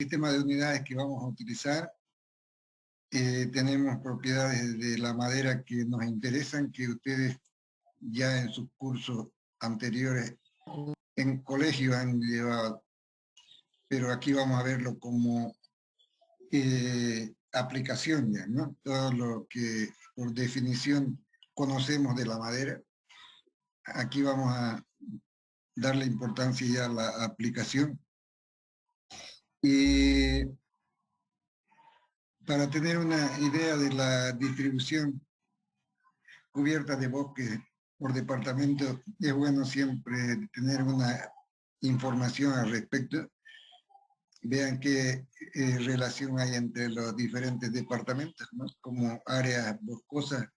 sistema de unidades que vamos a utilizar. Tenemos propiedades de la madera que nos interesan, que ustedes ya en sus cursos anteriores en colegio han llevado, pero aquí vamos a verlo como aplicación ya, ¿no? Todo lo que por definición conocemos de la madera, aquí vamos a darle importancia ya a la aplicación. Y para tener una idea de la distribución cubierta de bosques por departamento, es bueno siempre tener una información al respecto. Vean qué relación hay entre los diferentes departamentos, ¿no? Como áreas boscosas.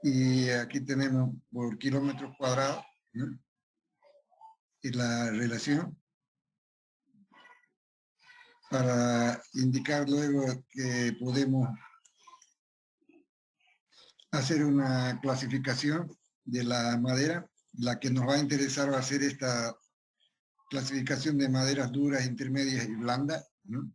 Y aquí tenemos por kilómetros cuadrados, ¿no? Y la relación para indicar luego que podemos hacer una clasificación de la madera. La que nos va a interesar va a ser esta clasificación de maderas duras, intermedias y blandas, ¿no?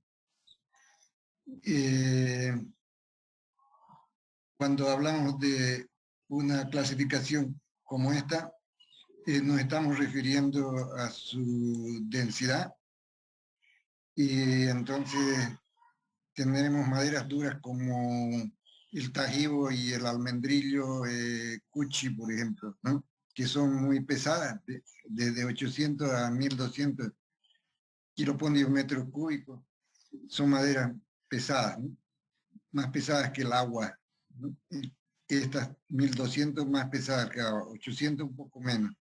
Cuando hablamos de una clasificación como esta, nos estamos refiriendo a su densidad, y entonces tendremos maderas duras como el tajibo y el almendrillo, cuchi, por ejemplo, ¿no? Que son muy pesadas, desde 800 a 1200 kiloponios metros cúbicos. Son maderas pesadas, ¿no? Más pesadas que el agua, ¿no? Estas 1200 más pesadas que el agua, 800 un poco menos.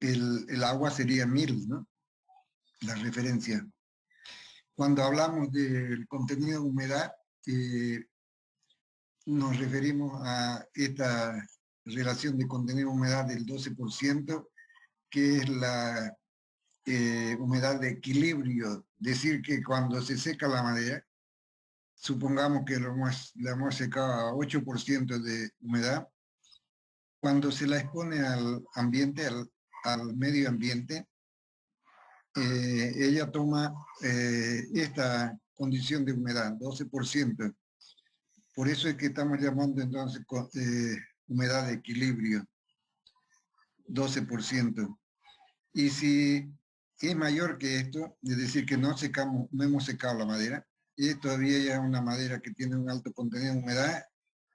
El agua sería 1000, ¿no? La referencia. Cuando hablamos del contenido de humedad, nos referimos a esta relación de contenido de humedad del 12%, que es la humedad de equilibrio. Decir que cuando se seca la madera, supongamos que la hemos secado a 8% de humedad, cuando se la expone al ambiente, al medio ambiente, ella toma esta condición de humedad, 12%. Por eso es que estamos llamando entonces humedad de equilibrio, 12%. Y si es mayor que esto, es decir, que no hemos secado la madera, y todavía ya es una madera que tiene un alto contenido de humedad,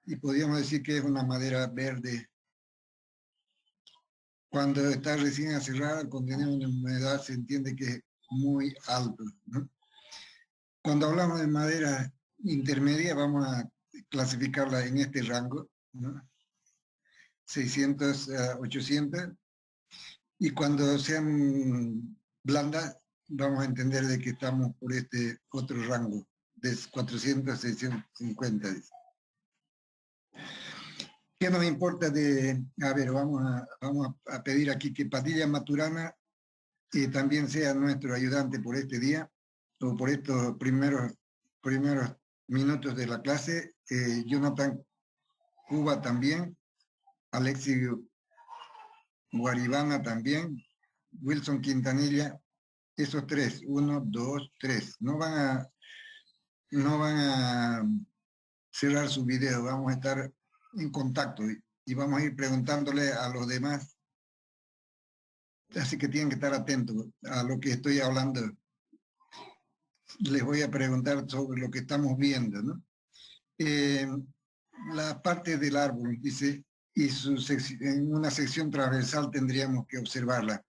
y podríamos decir que es una madera verde. Cuando está recién aserrada, el contenido de humedad se entiende que es muy alto, ¿no? Cuando hablamos de madera intermedia, vamos a clasificarla en este rango, ¿no? 600 a 800. Y cuando sean blandas, vamos a entender de que estamos por este otro rango, de 400 a 650. ¿Qué nos importa de...? A ver, vamos a pedir aquí que Padilla Maturana también sea nuestro ayudante por este día, o por estos primeros minutos de la clase. Jonathan Cuba también, Alexio Guaribana también, Wilson Quintanilla, esos tres, 1, 2, 3. No van a cerrar su video, vamos a estar en contacto y vamos a ir preguntándole a los demás. Así que tienen que estar atentos a lo que estoy hablando. Les voy a preguntar sobre lo que estamos viendo, ¿no? La parte del árbol, dice, y en una sección transversal tendríamos que observarla.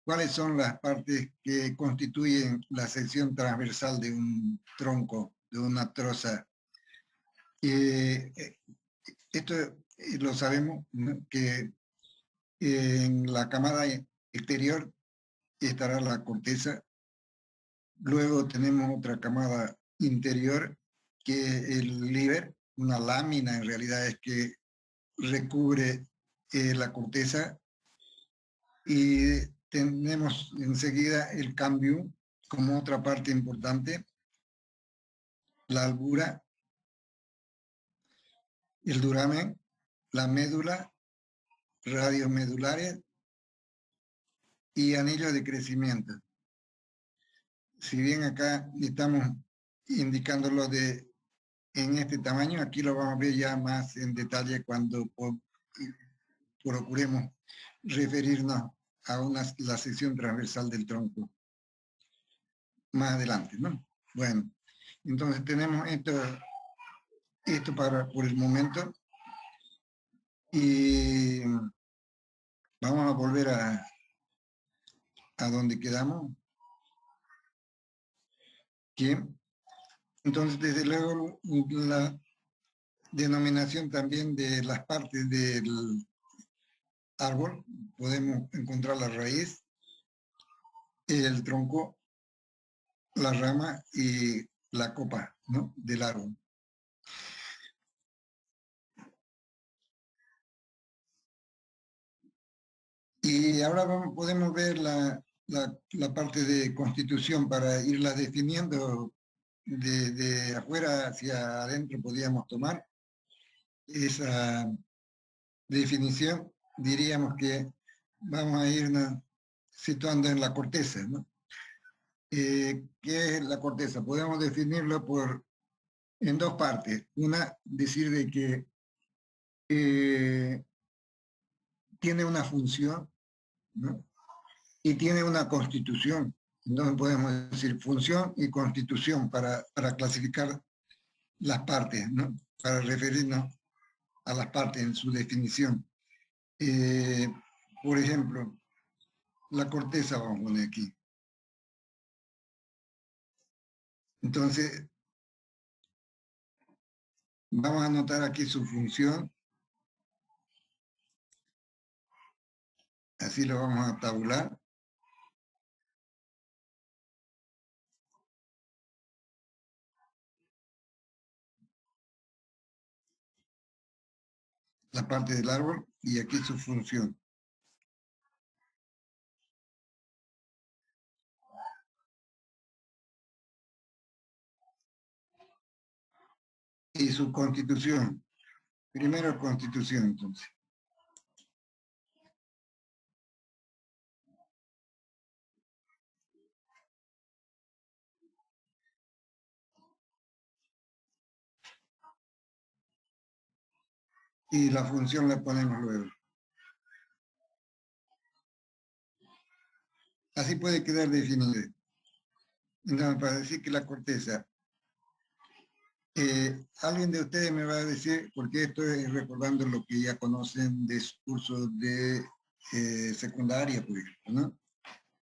¿Cuáles son las partes que constituyen la sección transversal de un tronco, de una troza? Esto lo sabemos, ¿no? Que en la camada exterior estará la corteza. Luego tenemos otra camada interior, que es el líber, una lámina en realidad es que recubre la corteza. Y tenemos enseguida el cambium como otra parte importante, la albura, el duramen, la médula, radios medulares y anillos de crecimiento. si bien acá estamos indicándolo en este tamaño, aquí lo vamos a ver ya más en detalle cuando procuremos referirnos a la sección transversal del tronco más adelante, ¿no? Bueno, entonces tenemos esto por el momento y vamos a volver a donde quedamos. Bien, entonces desde luego la denominación también de las partes del árbol, podemos encontrar la raíz, el tronco, la rama y la copa, ¿no?, del árbol. Y ahora podemos ver la parte de constitución para irla definiendo de afuera hacia adentro. Podríamos tomar esa definición, diríamos que vamos a irnos situando en la corteza, ¿no? ¿Qué es la corteza? Podemos definirlo en dos partes. Una, decir de que tiene una función, ¿no?, y tiene una constitución. Entonces podemos decir función y constitución para clasificar las partes, ¿no?, para referirnos a las partes en su definición. Por ejemplo, la corteza vamos a poner aquí. Entonces, vamos a anotar aquí su función. Así lo vamos a tabular. La parte del árbol y aquí su función. Y su constitución. Primero constitución, entonces. Y la función la ponemos luego. Así puede quedar definido. Entonces, para decir que la corteza, alguien de ustedes me va a decir, porque esto es recordando lo que ya conocen de su curso de secundaria, por ejemplo, ¿no?,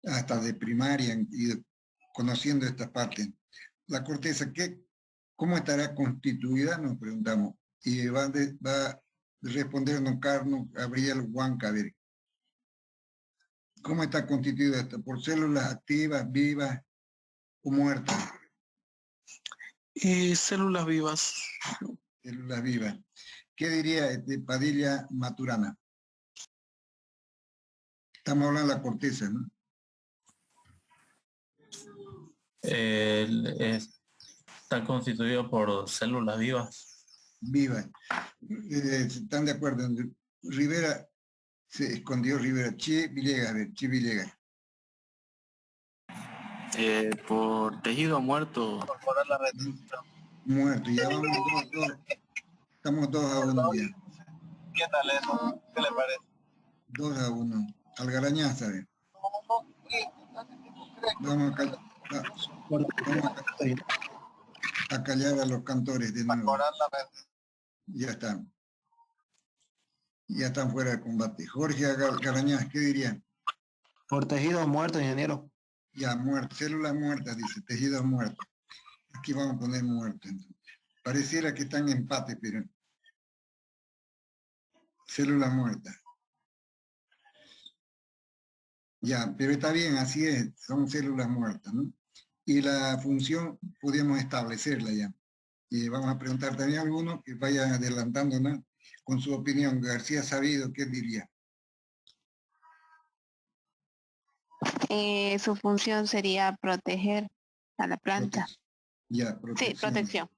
hasta de primaria, y conociendo esta parte. La corteza, ¿cómo estará constituida?, nos preguntamos. Y va a respondernos Carlos Gabriel Huanca. A ver, ¿cómo está constituida esto? ¿Por células activas, vivas o muertas? Células vivas. Células vivas. ¿Qué diría Padilla Maturana? Estamos hablando de la corteza, ¿no? Está constituido por células vivas. Vivas. ¿Están de acuerdo? Rivera, se escondió Rivera. Che Villegas, a ver, Che Villegas. Por tejido muerto. Muerto, ya vamos dos. Estamos 2-1 ya. ¿Qué tal eso? ¿Qué le parece? 2-1. Algarañaz, ¿sabes? Vamos a callar a los cantores de nuevo. Ya están. Ya están fuera de combate. Jorge Algarañaz, ¿qué diría? Por tejido muerto, ingeniero. Ya, muerto. Células muertas, dice. Tejidos muertos. Aquí vamos a poner muerto. Pareciera que están en empate, pero... Células muertas. Ya, pero está bien, así es. Son células muertas, ¿no? Y la función podemos establecerla ya. Y vamos a preguntar también a alguno que vaya adelantando, ¿no?, con su opinión. García Sabido, ¿qué diría? Su función sería proteger a la planta. Ya, protección. Sí, protección.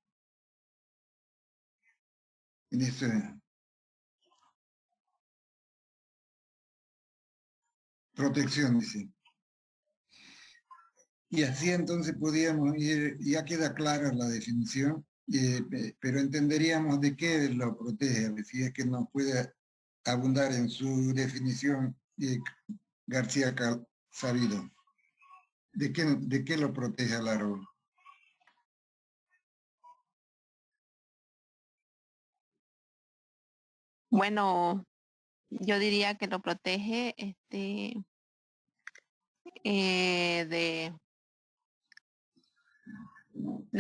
En eso, protección, dice. Y así entonces podíamos ir, ya queda clara la definición, pero entenderíamos de qué lo protege, si es que nos puede abundar en su definición García Sabido. De qué lo protege al árbol? Bueno, yo diría que lo protege de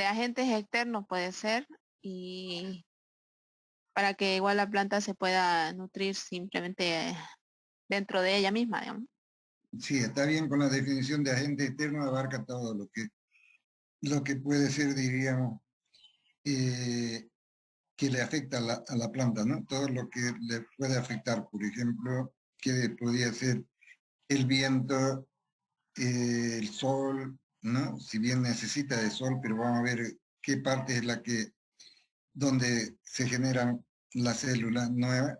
agentes externos puede ser, y para que igual la planta se pueda nutrir simplemente dentro de ella misma, digamos. Sí, está bien con la definición de agente externo, abarca todo lo que puede ser, diríamos, que le afecta a la planta, ¿no? Todo lo que le puede afectar, por ejemplo, que podría ser el viento, el sol, ¿no? Si bien necesita de sol, pero vamos a ver qué parte es la que, donde se generan las células nuevas.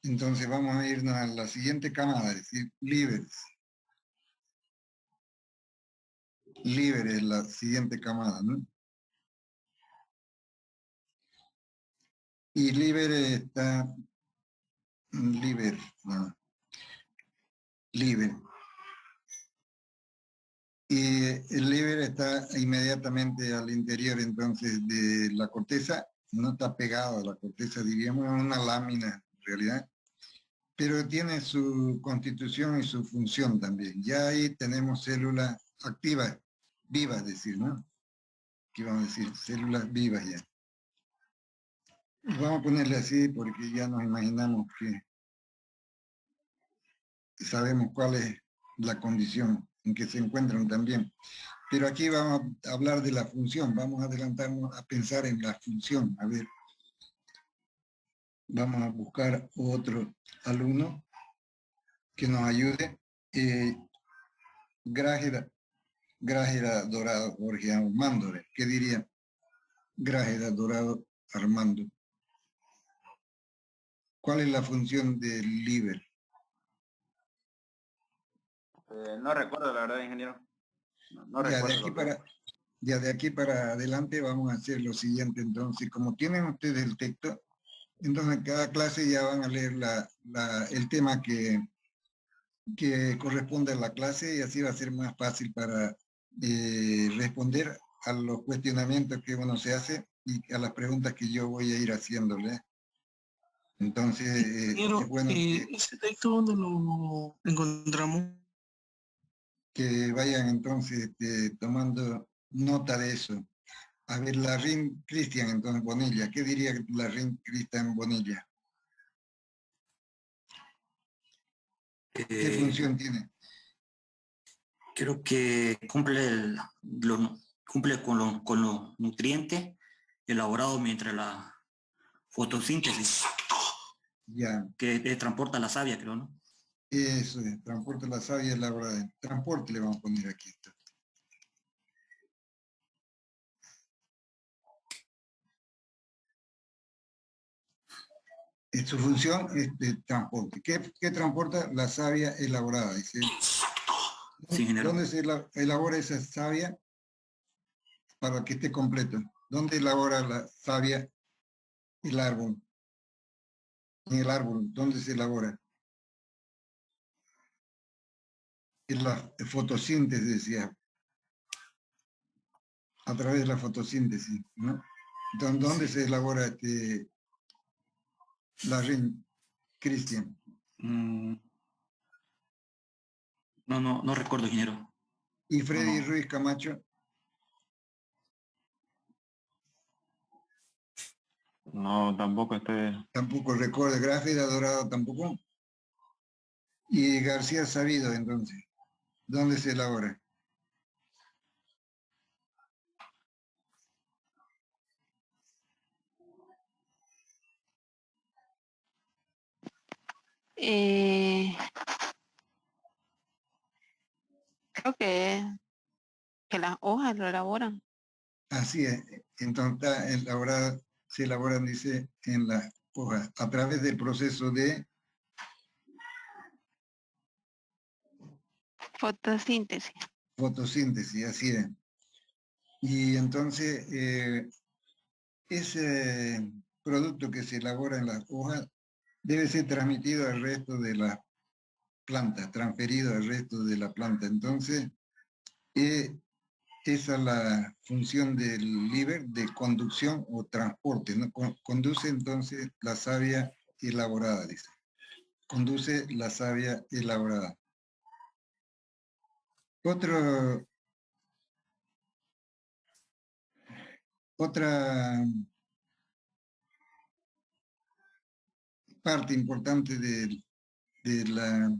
Entonces vamos a irnos a la siguiente camada, es decir, líderes. Líderes es la siguiente camada, ¿no? Y libre está, libre, no, libre. Y el libre está inmediatamente al interior entonces de la corteza, no está pegado a la corteza, diríamos, es una lámina en realidad, pero tiene su constitución y su función también. Ya ahí tenemos células activas, vivas, decir, ¿no? ¿Qué vamos a decir? Células vivas ya. Vamos a ponerle así porque ya nos imaginamos que sabemos cuál es la condición en que se encuentran también. Pero aquí vamos a hablar de la función, vamos a adelantarnos a pensar en la función. A ver, vamos a buscar otro alumno que nos ayude. Grájera Dorado, Jorge Armando, ¿qué diría Grájera Dorado Armando? ¿Cuál es la función del liber? No recuerdo, la verdad, ingeniero. No Ya recuerdo. de aquí para adelante vamos a hacer lo siguiente. Entonces, como tienen ustedes el texto, entonces en cada clase ya van a leer el tema que corresponde a la clase, y así va a ser más fácil para responder a los cuestionamientos que uno se hace y a las preguntas que yo voy a ir haciéndole. Entonces, es bueno ¿ese texto dónde lo encontramos? que vayan entonces tomando nota de eso. A ver, la RIN Cristian entonces Bonilla, ¿qué diría la RIN Cristian Bonilla? ¿Qué función tiene? Creo que cumple con los nutrientes elaborados mientras la fotosíntesis, Ya, que transporta la savia, creo, ¿no? eso es, transporte la savia es la hora de transporte, le vamos a poner aquí. Su función es de transporte. ¿Qué transporta? La savia elaborada. Dice, Sí, ¿dónde se elabora esa savia para que esté completo? ¿Dónde elabora la savia el árbol? En el árbol, ¿dónde se elabora? En la fotosíntesis, decía. A través de la fotosíntesis, ¿no? Entonces, ¿dónde se elabora la RIN, Cristian? No recuerdo, ingeniero. Y Freddy No. Ruiz Camacho, No, tampoco estoy... tampoco recuerdo. Gráfica Dorado tampoco. Y García Sabido, entonces, ¿dónde se elabora? Creo que las hojas lo elaboran. Así es, entonces está elaborada, se elaboran, dice, en las hojas, a través del proceso de Fotosíntesis. fotosíntesis, así es. Y entonces ese producto que se elabora en las hojas debe ser transmitido al resto de las plantas, transferido al resto de la planta. Entonces, esa es la función del liver de conducción o transporte, ¿no? Conduce entonces la savia elaborada, dice. Conduce la savia elaborada. Otra parte importante de la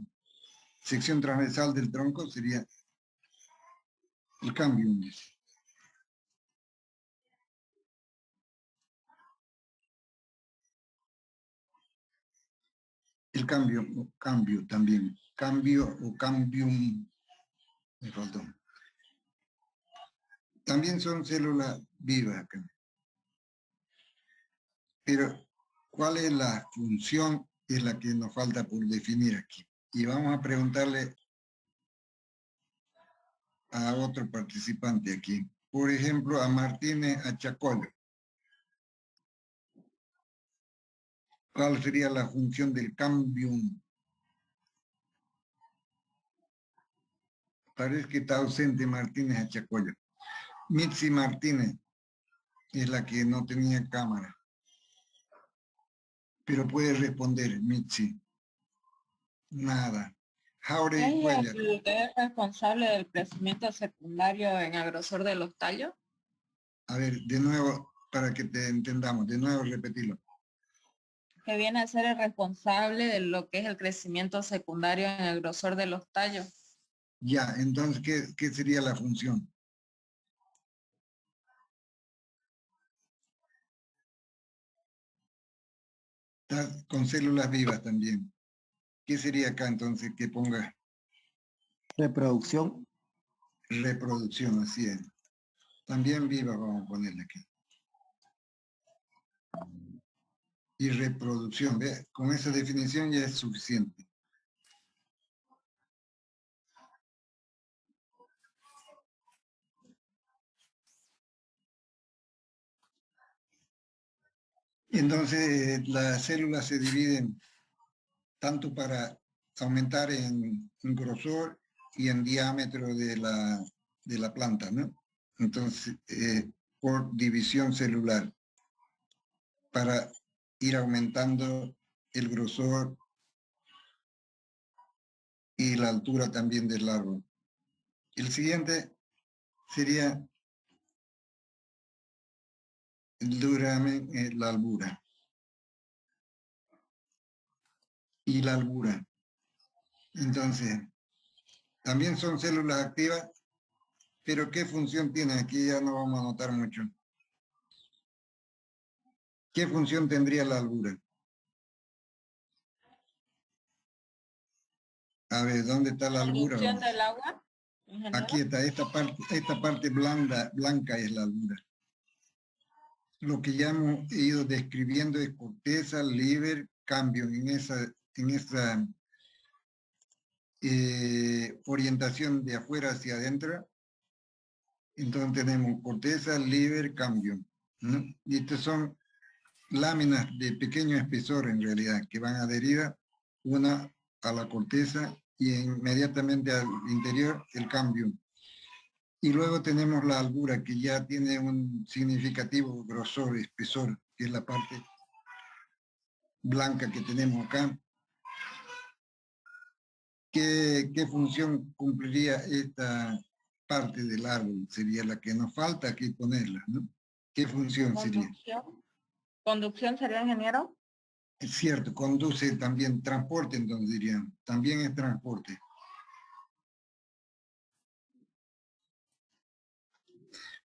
sección transversal del tronco sería el cambium. El cambio también. Cambio o cambium. Me faltó. También son células vivas acá. Pero, ¿cuál es la función? Es la que nos falta por definir aquí. Y vamos a preguntarle a otro participante aquí. Por ejemplo, a Martínez Achacollo. ¿Cuál sería la función del cambium? Parece que está ausente Martínez Achacollo. Mitzi Martínez es la que no tenía cámara. Pero puede responder, Mitzi. Nada. Jauregui Cuellar. ¿El que es responsable del crecimiento secundario en el grosor de los tallos? A ver, de nuevo, para que te entendamos, de nuevo repetirlo. Que viene a ser el responsable de lo que es el crecimiento secundario en el grosor de los tallos. Ya, entonces, ¿qué sería la función? Está con células vivas también. ¿Qué sería acá entonces que ponga? Reproducción. Reproducción, así es. También viva vamos a ponerle aquí. Y reproducción, ¿ve? Con esa definición ya es suficiente. Entonces, las células se dividen tanto para aumentar en grosor y en diámetro de la planta, ¿no? Entonces, por división celular, para ir aumentando el grosor y la altura también del árbol. El siguiente sería el duramen, la albura. Y la albura. Entonces, también son células activas, pero ¿qué función tienen? Aquí ya no vamos a notar mucho. ¿Qué función tendría la albura? A ver, ¿dónde está la albura? ¿Conducción del agua? Aquí está, esta parte blanca es la albura. Lo que ya hemos ido describiendo es corteza, liver, cambio en esa orientación de afuera hacia adentro. Entonces tenemos corteza, liver, cambio, ¿no? Y estas son láminas de pequeño espesor en realidad, que van adheridas una a la corteza y inmediatamente al interior el cambio. Y luego tenemos la albura, que ya tiene un significativo grosor, espesor, que es la parte blanca que tenemos acá. ¿Qué función cumpliría esta parte del árbol? Sería la que nos falta aquí ponerla, ¿no? ¿Qué función sería? ¿Conducción sería, ingeniero? Es cierto, conduce también transporte, entonces dirían. También es transporte.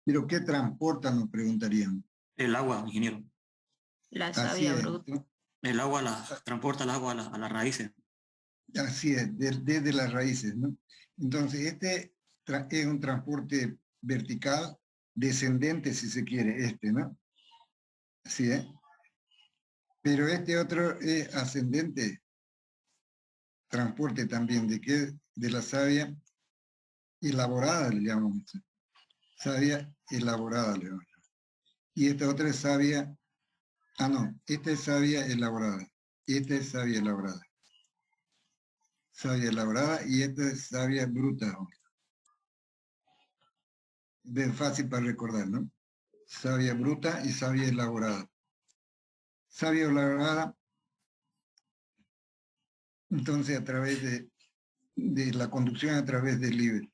¿Pero qué transporta? Nos preguntarían. El agua, ingeniero. La Así savia es, bruta. ¿no? El agua transporta el agua a las raíces. Así es, desde las raíces, ¿no? Entonces, este es un transporte vertical, descendente, si se quiere, ¿no? Así es. Pero este otro es ascendente, transporte también, ¿de qué? De la savia elaborada, le llamamos. Savia elaborada, le llamamos. Y esta otra es savia, no, esta es savia elaborada. Esta es savia elaborada. Savia elaborada y esta es savia bruta. Bien fácil para recordar, ¿no? Savia bruta y savia elaborada. Savia elaborada, entonces a través de la conducción a través del libre.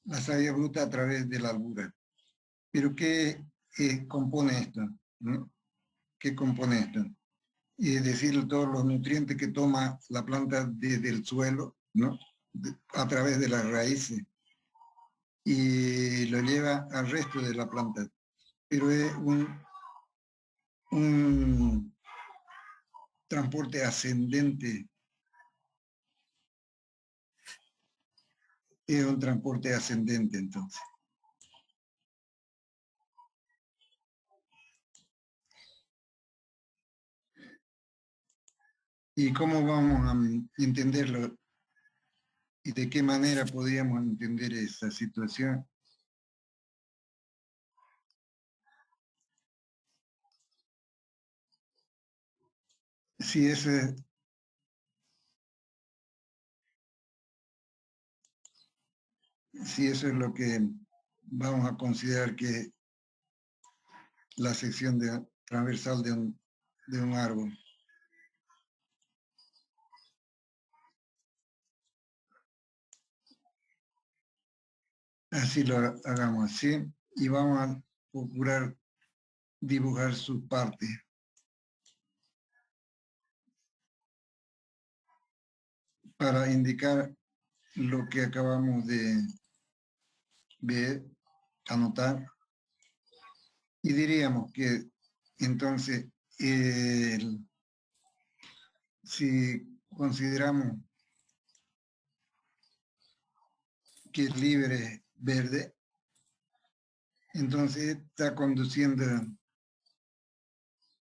La savia bruta a través de la albura. Pero ¿qué compone esto? ¿No? ¿Qué compone esto? Es decir, todos los nutrientes que toma la planta desde el suelo, ¿no? A través de las raíces, y lo lleva al resto de la planta. Pero es un transporte ascendente. Es un transporte ascendente, entonces. ¿Y cómo vamos a entenderlo? ¿Y de qué manera podríamos entender esa situación? Si eso es lo que vamos a considerar que es la sección transversal de un árbol. Así lo hagamos así y vamos a procurar dibujar sus partes. Para indicar lo que acabamos de ver, anotar. Y diríamos que entonces, si consideramos que es libre verde, entonces está conduciendo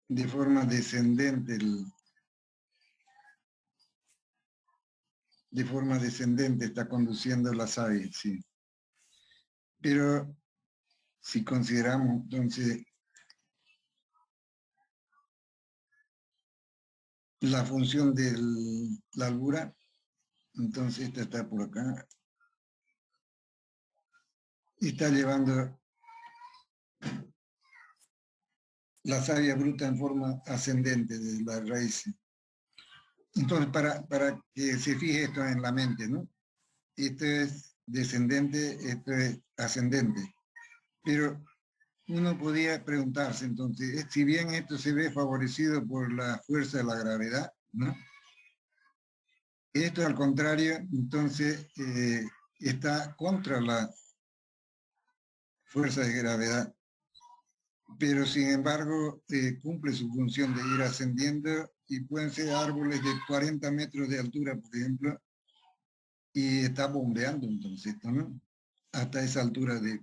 de forma descendente está conduciendo la savia, sí. Pero si consideramos entonces la función de la albura, entonces esta está por acá, y está llevando la savia bruta en forma ascendente de las raíces. Entonces, para que se fije esto en la mente, ¿no? Esto es descendente, esto es ascendente. Pero uno podría preguntarse, entonces, si bien esto se ve favorecido por la fuerza de la gravedad, ¿no? Esto, al contrario, entonces, está contra la fuerza de gravedad. Pero, sin embargo, cumple su función de ir ascendiendo y pueden ser árboles de 40 metros de altura, por ejemplo, y está bombeando entonces esto, ¿no? Hasta esa altura de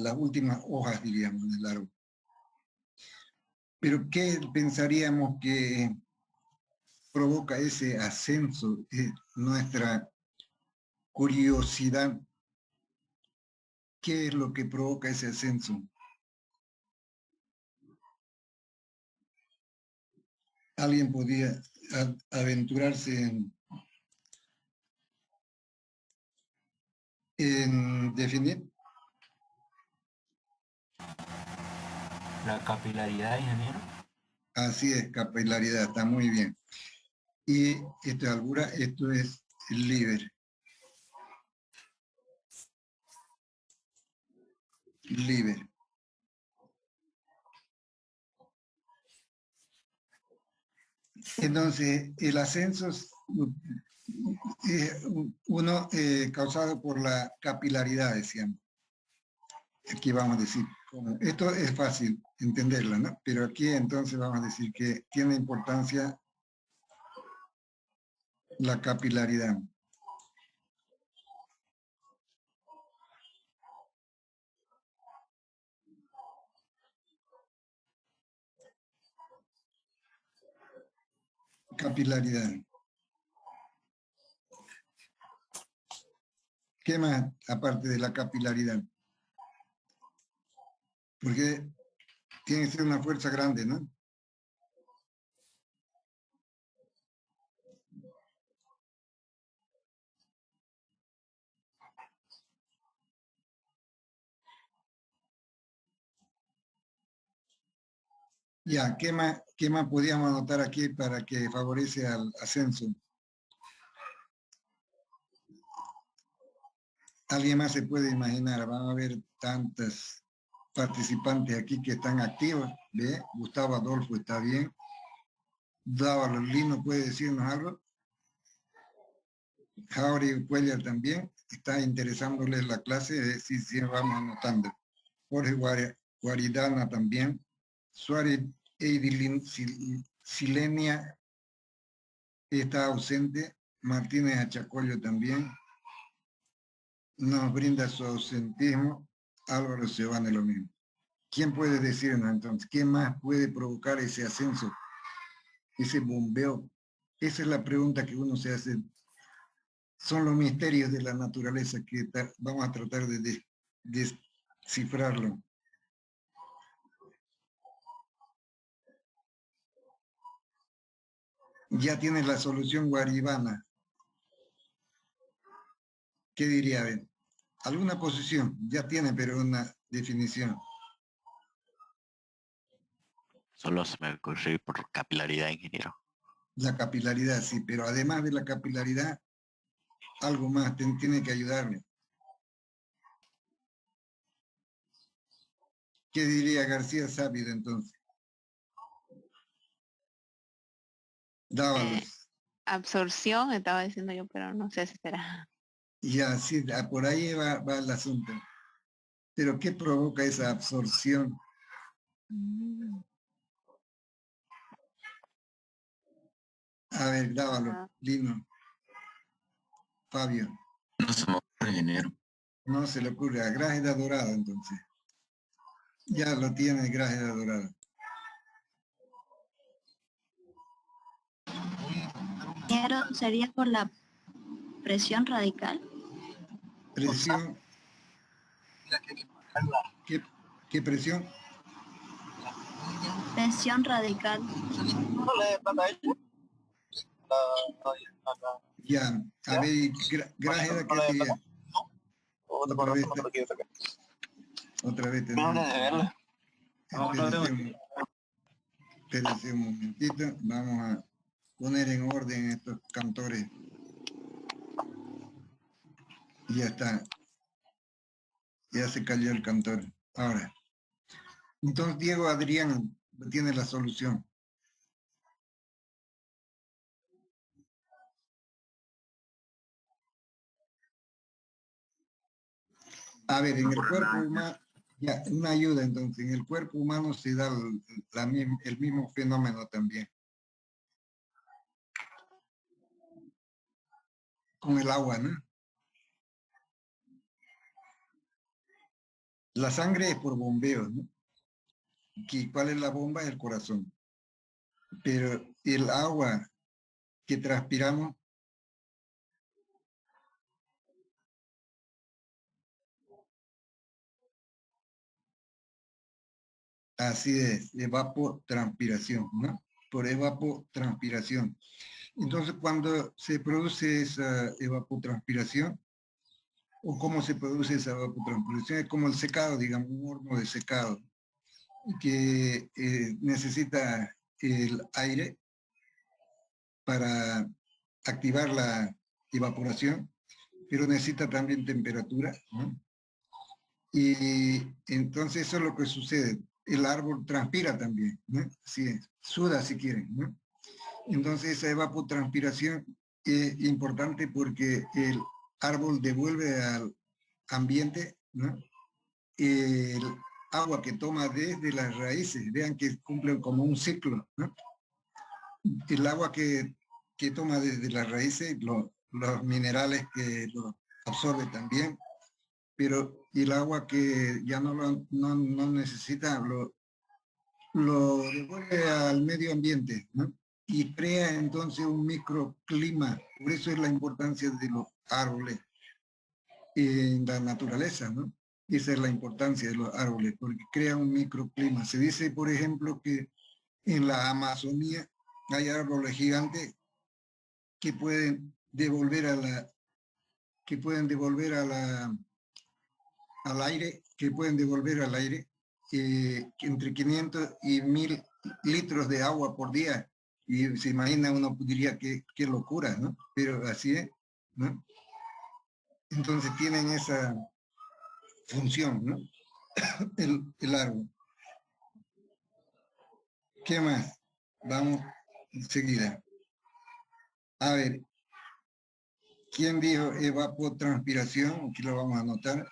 las últimas hojas, diríamos, del árbol. Pero ¿qué pensaríamos que provoca ese ascenso? Nuestra curiosidad. ¿Qué es lo que provoca ese ascenso? ¿Alguien podría aventurarse en definir? La capilaridad, ingeniero. Así es, capilaridad, está muy bien. Y esto es albura, esto es libre. Libre. Entonces, el ascenso es uno causado por la capilaridad, decíamos. Aquí vamos a decir, esto es fácil entenderlo, ¿no? Pero aquí entonces vamos a decir que tiene importancia la capilaridad. Capilaridad. ¿Qué más aparte de la capilaridad? Porque tiene que ser una fuerza grande, ¿no? Ya, qué más podíamos anotar aquí para que favorece al ascenso? ¿Alguien más se puede imaginar? Van a haber tantas participantes aquí que están activos. ¿Ve? Gustavo Adolfo está bien. Dávalo Lino puede decirnos algo. Jauri Cuellar también. Está interesándole la clase. Sí, vamos anotando. Jorge Guaridana también. Suárez Eidilin Silenia está ausente. Martínez Achacollo también. Nos brinda su ausentismo. Álvaro Sebane lo mismo. ¿Quién puede decirnos entonces? ¿Quién más puede provocar ese ascenso? Ese bombeo. Esa es la pregunta que uno se hace. Son los misterios de la naturaleza que vamos a tratar de descifrarlo. Ya tiene la solución Guaribana. ¿Qué diría? Ben? Alguna posición, ya tiene, pero una definición. Solo se me ocurrió por capilaridad, ingeniero. La capilaridad, sí, pero además de la capilaridad, algo más tiene que ayudarme. ¿Qué diría García Sábido entonces? Dávalos. Absorción, estaba diciendo yo, pero no sé si será. Ya, sí, por ahí va el asunto. Pero ¿qué provoca esa absorción? A ver, dávalo, Lino. Fabio. No se me ocurre, ingeniero. No se le ocurre. A Grágeda Dorada, entonces. Ya lo tiene Grágeda Dorada. ¿Sería por la presión radical? Presión. ¿Qué presión? Presión radical. Ya, a ver, Grágeda, ¿qué sería? Otra vez tenemos. Espérese un momentito, vamos a poner en orden estos cantores. Y ya está. Ya se cayó el cantor. Ahora. Entonces Diego Adrián tiene la solución. A ver, en el cuerpo humano, ya, una ayuda entonces, en el cuerpo humano se da el mismo fenómeno también. Con el agua, ¿no? La sangre es por bombeo, ¿no? ¿Cuál es la bomba? El corazón. Pero el agua que transpiramos así es, evapotranspiración, ¿no? Por evapotranspiración. Entonces, cuando se produce esa evapotranspiración, o cómo se produce esa evapotranspiración, es como el secado, digamos, un horno de secado, que necesita el aire para activar la evaporación, pero necesita también temperatura, ¿no? Y entonces eso es lo que sucede. El árbol transpira también, ¿no? Sí, suda si quieren, ¿no? Entonces esa evapotranspiración es importante porque el árbol devuelve al ambiente, ¿no? El agua que toma desde las raíces, vean que cumplen como un ciclo, ¿no? El agua que toma desde las raíces, los minerales que lo absorbe también, pero el agua que ya no necesita, lo devuelve al medio ambiente, ¿no? Y crea entonces un microclima. Por eso es la importancia de los árboles. en la naturaleza, ¿no? Esa es la importancia de los árboles, porque crean un microclima. Se dice, por ejemplo, que en la Amazonía hay árboles gigantes que pueden devolver al aire, entre 500 y 1000 litros de agua por día. Y se imagina, uno diría que qué locura, ¿no? Pero así es, ¿no? Entonces tienen esa función, ¿no? El árbol. ¿Qué más? Vamos enseguida. A ver, ¿quién dijo evapotranspiración? Aquí lo vamos a anotar.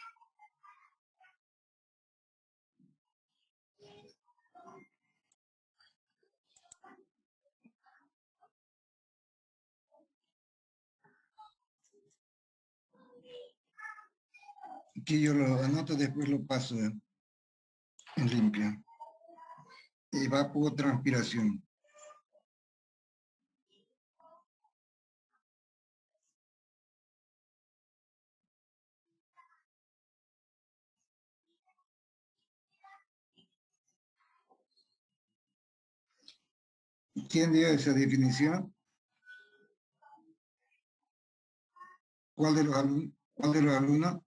Aquí yo lo anoto, después lo paso en limpio. Evapotranspiración. ¿Quién dio esa definición? ¿Cuál de los alumnos?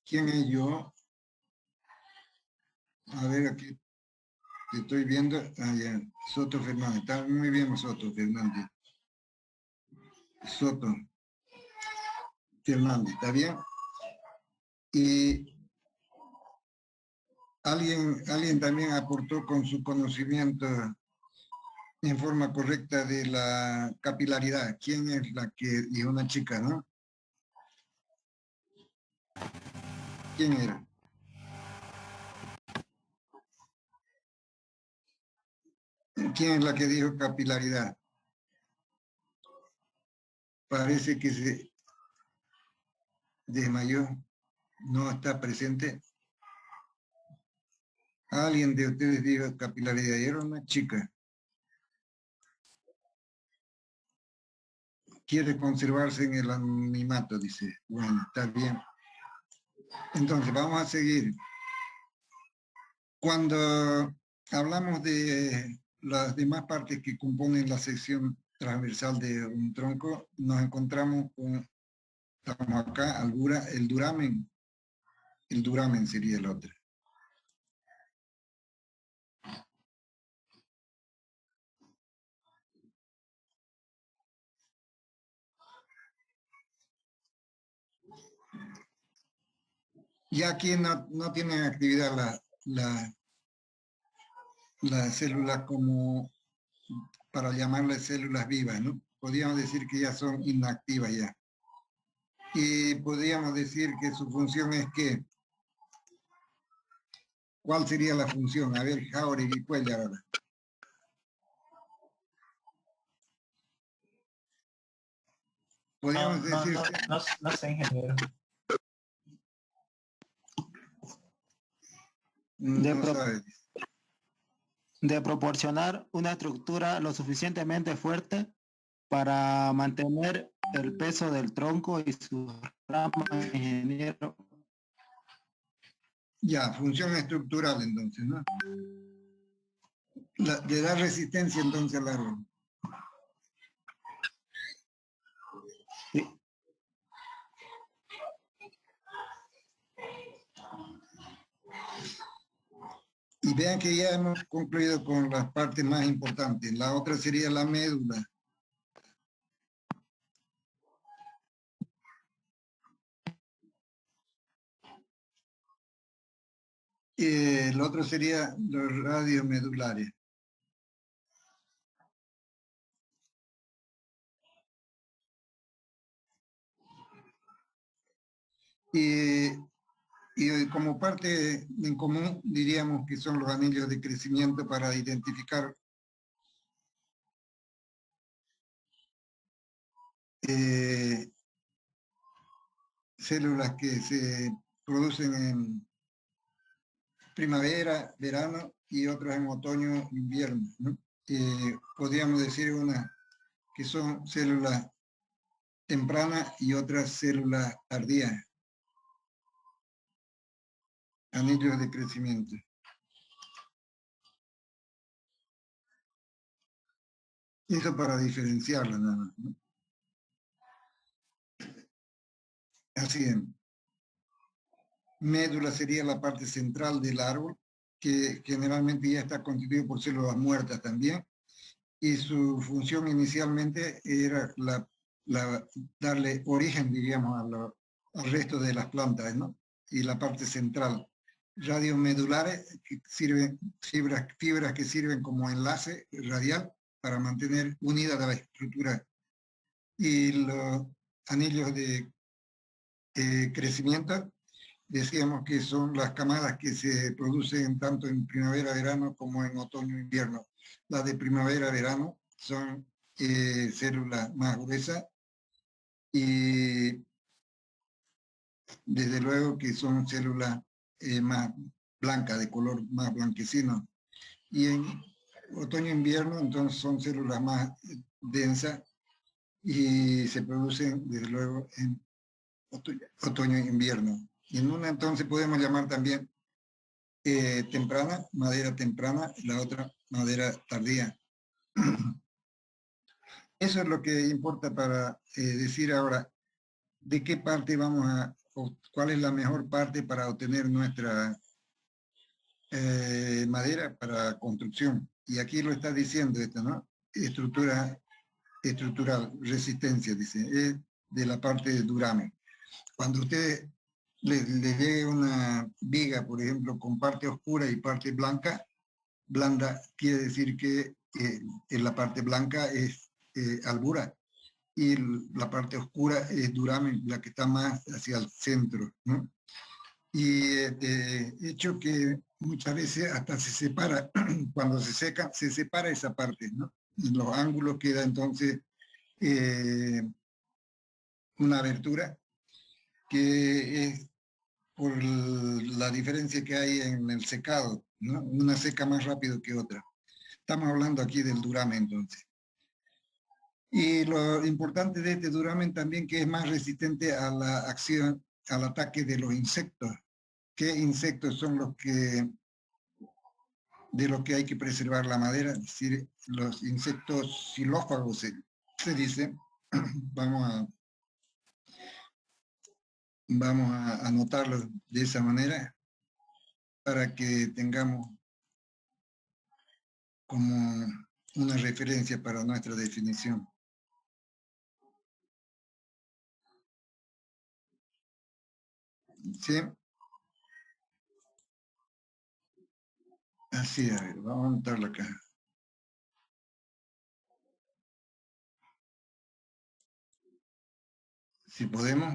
¿Quién es yo? A ver, aquí te estoy viendo. Ah, ya. Soto Fernández. Está muy bien, Soto Fernández. Soto Fernández, ¿está bien? Y alguien también aportó con su conocimiento en forma correcta de la capilaridad. ¿Quién es la que dijo? Una chica, ¿no? ¿Quién era? ¿Quién es la que dijo capilaridad? Parece que se desmayó, no está presente. Alguien de ustedes dijo capilaridad, era una chica. Quiere conservarse en el anonimato, dice. Bueno, está bien. Entonces, vamos a seguir. Cuando hablamos de las demás partes que componen la sección transversal de un tronco, nos encontramos con, estamos acá, el duramen. El duramen sería el otro. Y aquí no tienen actividad las células como, para llamarles células vivas, ¿no? Podríamos decir que ya son inactivas ya. Y podríamos decir que su función es que, ¿cuál sería la función? A ver, Jauregui, Cuellar ahora. Podríamos decir... No sé, ingeniero. De proporcionar una estructura lo suficientemente fuerte para mantener el peso del tronco y sus ramas, ingeniero. Ya, función estructural entonces, ¿no? De dar resistencia entonces al árbol. Sí. Y vean que ya hemos concluido con las partes más importantes. La otra sería la médula. El otro sería los radiomedulares. Y como parte en común diríamos que son los anillos de crecimiento para identificar células que se producen en primavera, verano y otras en otoño, invierno, ¿no? Podríamos decir que son células temprana y otra célula tardía. Anillos de crecimiento. Eso para diferenciarla nada más, ¿no? Así es. Médula sería la parte central del árbol, que generalmente ya está constituido por células muertas también, y su función inicialmente era darle origen, diríamos, al resto de las plantas, ¿no? Y la parte central. Radios medulares, que sirven, fibras que sirven como enlace radial para mantener unida la estructura. Y los anillos de crecimiento, decíamos que son las camadas que se producen tanto en primavera-verano como en otoño-invierno. Las de primavera-verano son células más gruesas y desde luego que son células más blancas, de color más blanquecino. Y en otoño-invierno entonces son células más densas y se producen desde luego en otoño-invierno. Y en una entonces podemos llamar también temprana, madera temprana, y la otra madera tardía. Eso es lo que importa para decir ahora de qué parte vamos o cuál es la mejor parte para obtener nuestra madera para construcción. Y aquí lo está diciendo esto, ¿no? Estructural, resistencia, dice, es de la parte de duramen. Cuando usted le llegue una viga, por ejemplo, con parte oscura y parte blanca, blanda quiere decir que en la parte blanca es albura y la parte oscura es duramen, la que está más hacia el centro, ¿no? Y de hecho que muchas veces hasta se separa, cuando se seca, se separa esa parte, ¿no? En los ángulos queda entonces una abertura que es por la diferencia que hay en el secado, ¿no? Una seca más rápido que otra. Estamos hablando aquí del duramen entonces. Y lo importante de este duramen también que es más resistente a la acción, al ataque de los insectos. ¿Qué insectos son los que de los que hay que preservar la madera? Es decir, los insectos xilófagos se dice. Vamos a anotarlo de esa manera para que tengamos como una referencia para nuestra definición. ¿Sí? Así, a ver, vamos a anotarlo acá. Si podemos.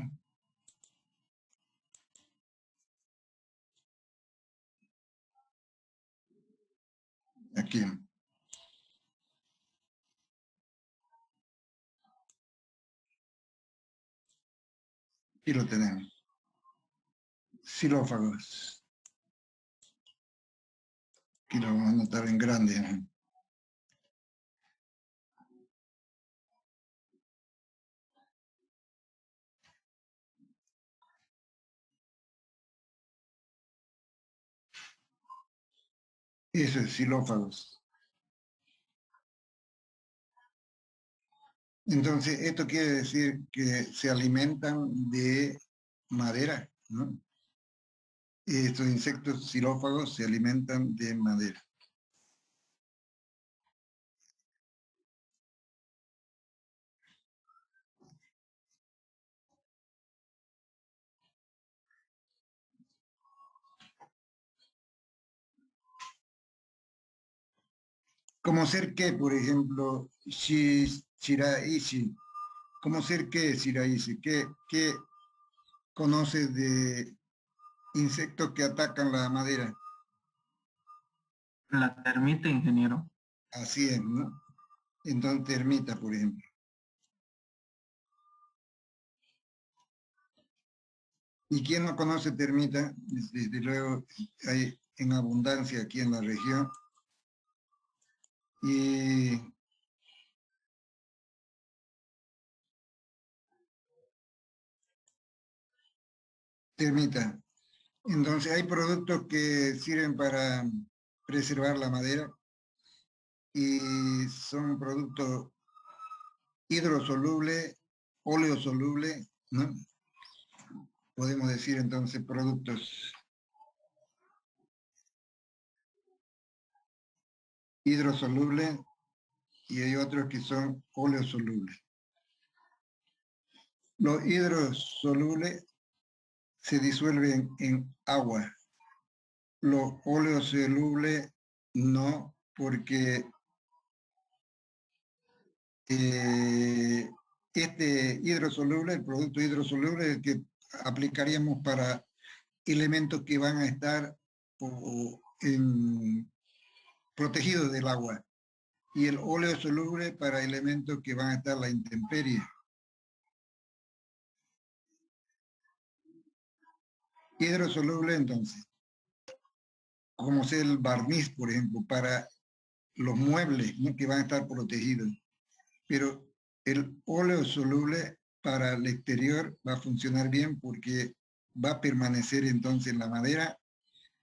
Aquí. Aquí lo tenemos. Xilófagos. Aquí lo vamos a anotar en grande, ¿no? Eso es xilófagos. Entonces, esto quiere decir que se alimentan de madera, ¿no? Estos insectos xilófagos se alimentan de madera. Como ser que, por ejemplo, Shiraishi. Como ser que, Shiraishi. ¿Qué conoces de insectos que atacan la madera? La termita, ingeniero. Así es, ¿no? Entonces, termita, por ejemplo. ¿Y quién no conoce termita? Desde luego hay en abundancia aquí en la región. Y termita. Entonces hay productos que sirven para preservar la madera y son productos hidrosolubles, oleosolubles, ¿no? Podemos decir entonces productos hidrosolubles y hay otros que son oleosolubles. Los hidrosolubles se disuelven en agua. Los oleosolubles no, porque este hidrosoluble, el producto hidrosoluble, es el que aplicaríamos para elementos que van a estar protegidos del agua. Y el óleo soluble para elementos que van a estar a la intemperie. Hidrosoluble, entonces, como es el barniz, por ejemplo, para los muebles, ¿no?, que van a estar protegidos. Pero el óleo soluble para el exterior va a funcionar bien porque va a permanecer entonces en la madera,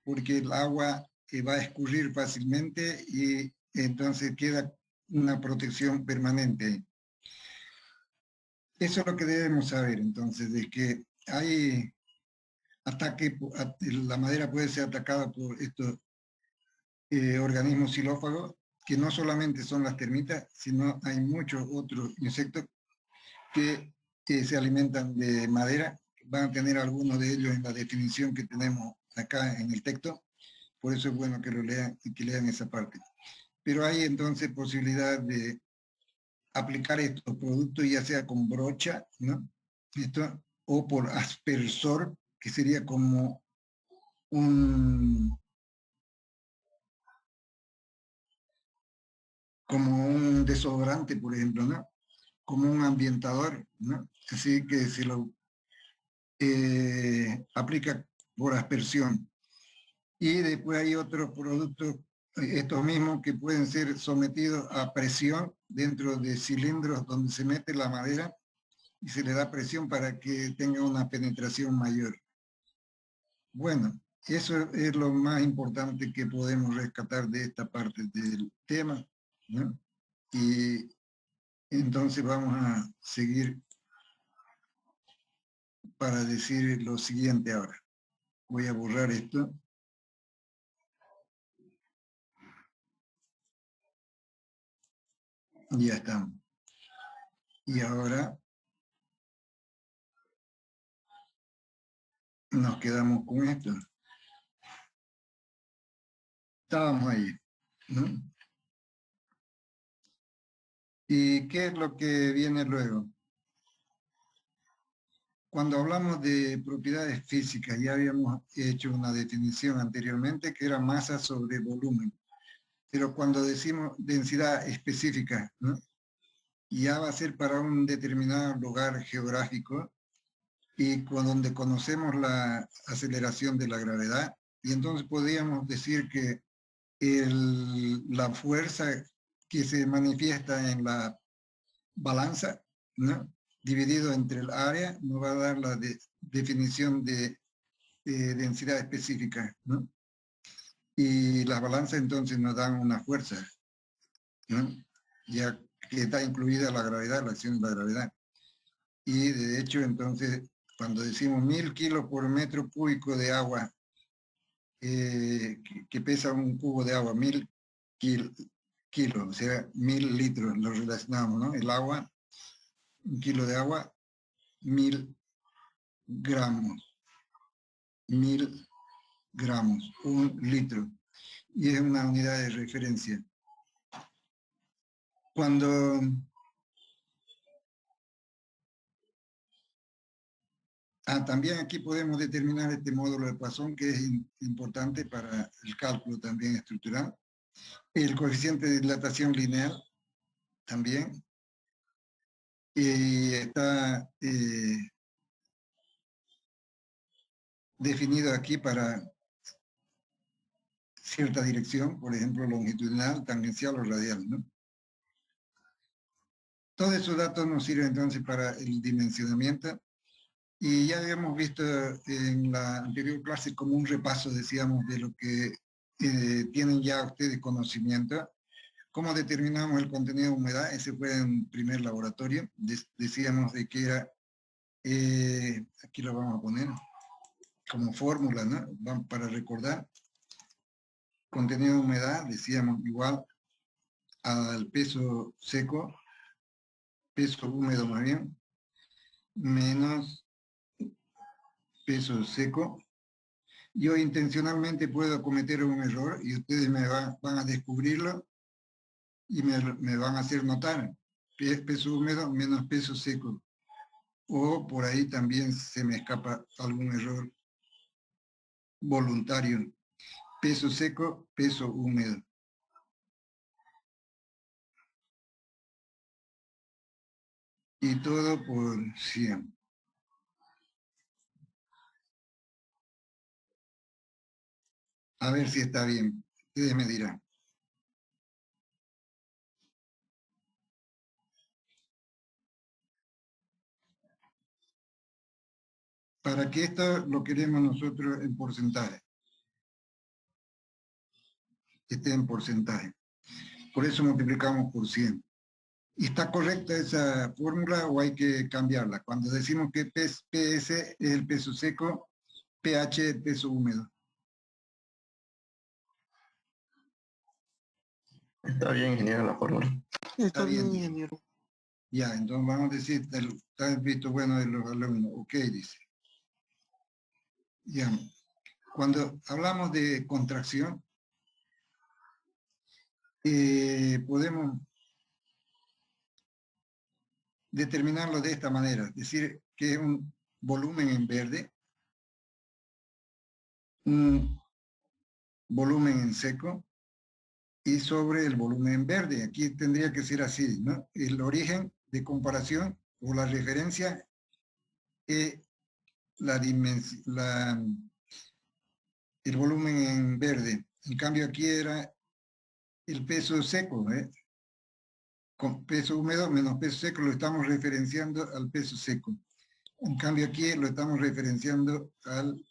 porque el agua va a escurrir fácilmente y entonces queda una protección permanente. Eso es lo que debemos saber, entonces, de que hay ataque, la madera puede ser atacada por estos organismos xilófagos, que no solamente son las termitas, sino hay muchos otros insectos que se alimentan de madera. Van a tener algunos de ellos en la definición que tenemos acá en el texto, por eso es bueno que lo lean y que lean esa parte. Pero hay entonces posibilidad de aplicar estos productos, ya sea con brocha, ¿no?, esto, o por aspersor, que sería como un desodorante, por ejemplo, ¿no?, como un ambientador, ¿no? Así que se lo aplica por aspersión. Y después hay otros productos, estos mismos, que pueden ser sometidos a presión dentro de cilindros donde se mete la madera y se le da presión para que tenga una penetración mayor. Bueno, eso es lo más importante que podemos rescatar de esta parte del tema, ¿no? Y entonces vamos a seguir para decir lo siguiente ahora. Voy a borrar esto. Ya estamos. Y ahora nos quedamos con esto. Estábamos ahí, ¿no? ¿Y qué es lo que viene luego? Cuando hablamos de propiedades físicas, ya habíamos hecho una definición anteriormente que era masa sobre volumen. Pero cuando decimos densidad específica, ¿no?, ya va a ser para un determinado lugar geográfico y donde conocemos la aceleración de la gravedad, y entonces podríamos decir que la fuerza que se manifiesta en la balanza, ¿no?, dividido entre el área, nos va a dar la definición de densidad específica, ¿no? Y las balanzas entonces nos dan una fuerza, ¿no?, ya que está incluida la gravedad, la acción de la gravedad. Y de hecho entonces, cuando decimos 1000 kilos por metro cúbico de agua, que pesa un cubo de agua, 1000 kilos, o sea, 1000 litros, lo relacionamos, ¿no? El agua, un kilo de agua, 1000 gramos. 1000 gramos, un litro. Y es una unidad de referencia. Cuando también aquí podemos determinar este módulo de Poisson, que es importante para el cálculo también estructural. El coeficiente de dilatación lineal también. Y está definido aquí para cierta dirección, por ejemplo, longitudinal, tangencial o radial, ¿no? Todos esos datos nos sirven entonces para el dimensionamiento Y ya habíamos visto en la anterior clase como un repaso, decíamos, de lo que tienen ya ustedes conocimiento. ¿Cómo determinamos el contenido de humedad? Ese fue en primer laboratorio. Decíamos de que era, aquí lo vamos a poner como fórmula, ¿no? Para recordar. Contenido de humedad, decíamos, igual al peso seco, peso húmedo más bien, menos peso seco. Yo intencionalmente puedo cometer un error y ustedes me van a descubrirlo y me van a hacer notar. Peso húmedo menos peso seco. O por ahí también se me escapa algún error voluntario. Peso seco, peso húmedo. Y todo por 100. A ver si está bien. Ustedes me dirán. Para que esto lo queremos nosotros en porcentaje. Que esté en porcentaje. Por eso multiplicamos por 100. ¿Y está correcta esa fórmula o hay que cambiarla? Cuando decimos que PS es el peso seco, pH es el peso húmedo. Está bien, ingeniero, la fórmula. Está bien, bien, ingeniero. Ya, entonces vamos a decir, está el visto bueno de los alumnos. Ok, dice. Ya. Cuando hablamos de contracción, podemos determinarlo de esta manera, es decir, que es un volumen en verde, un volumen en seco y sobre el volumen en verde. Aquí tendría que ser así, ¿no? El origen de comparación o la referencia es el volumen en verde. En cambio aquí era el peso seco, ¿eh? Con peso húmedo menos peso seco lo estamos referenciando al peso seco. En cambio aquí lo estamos referenciando al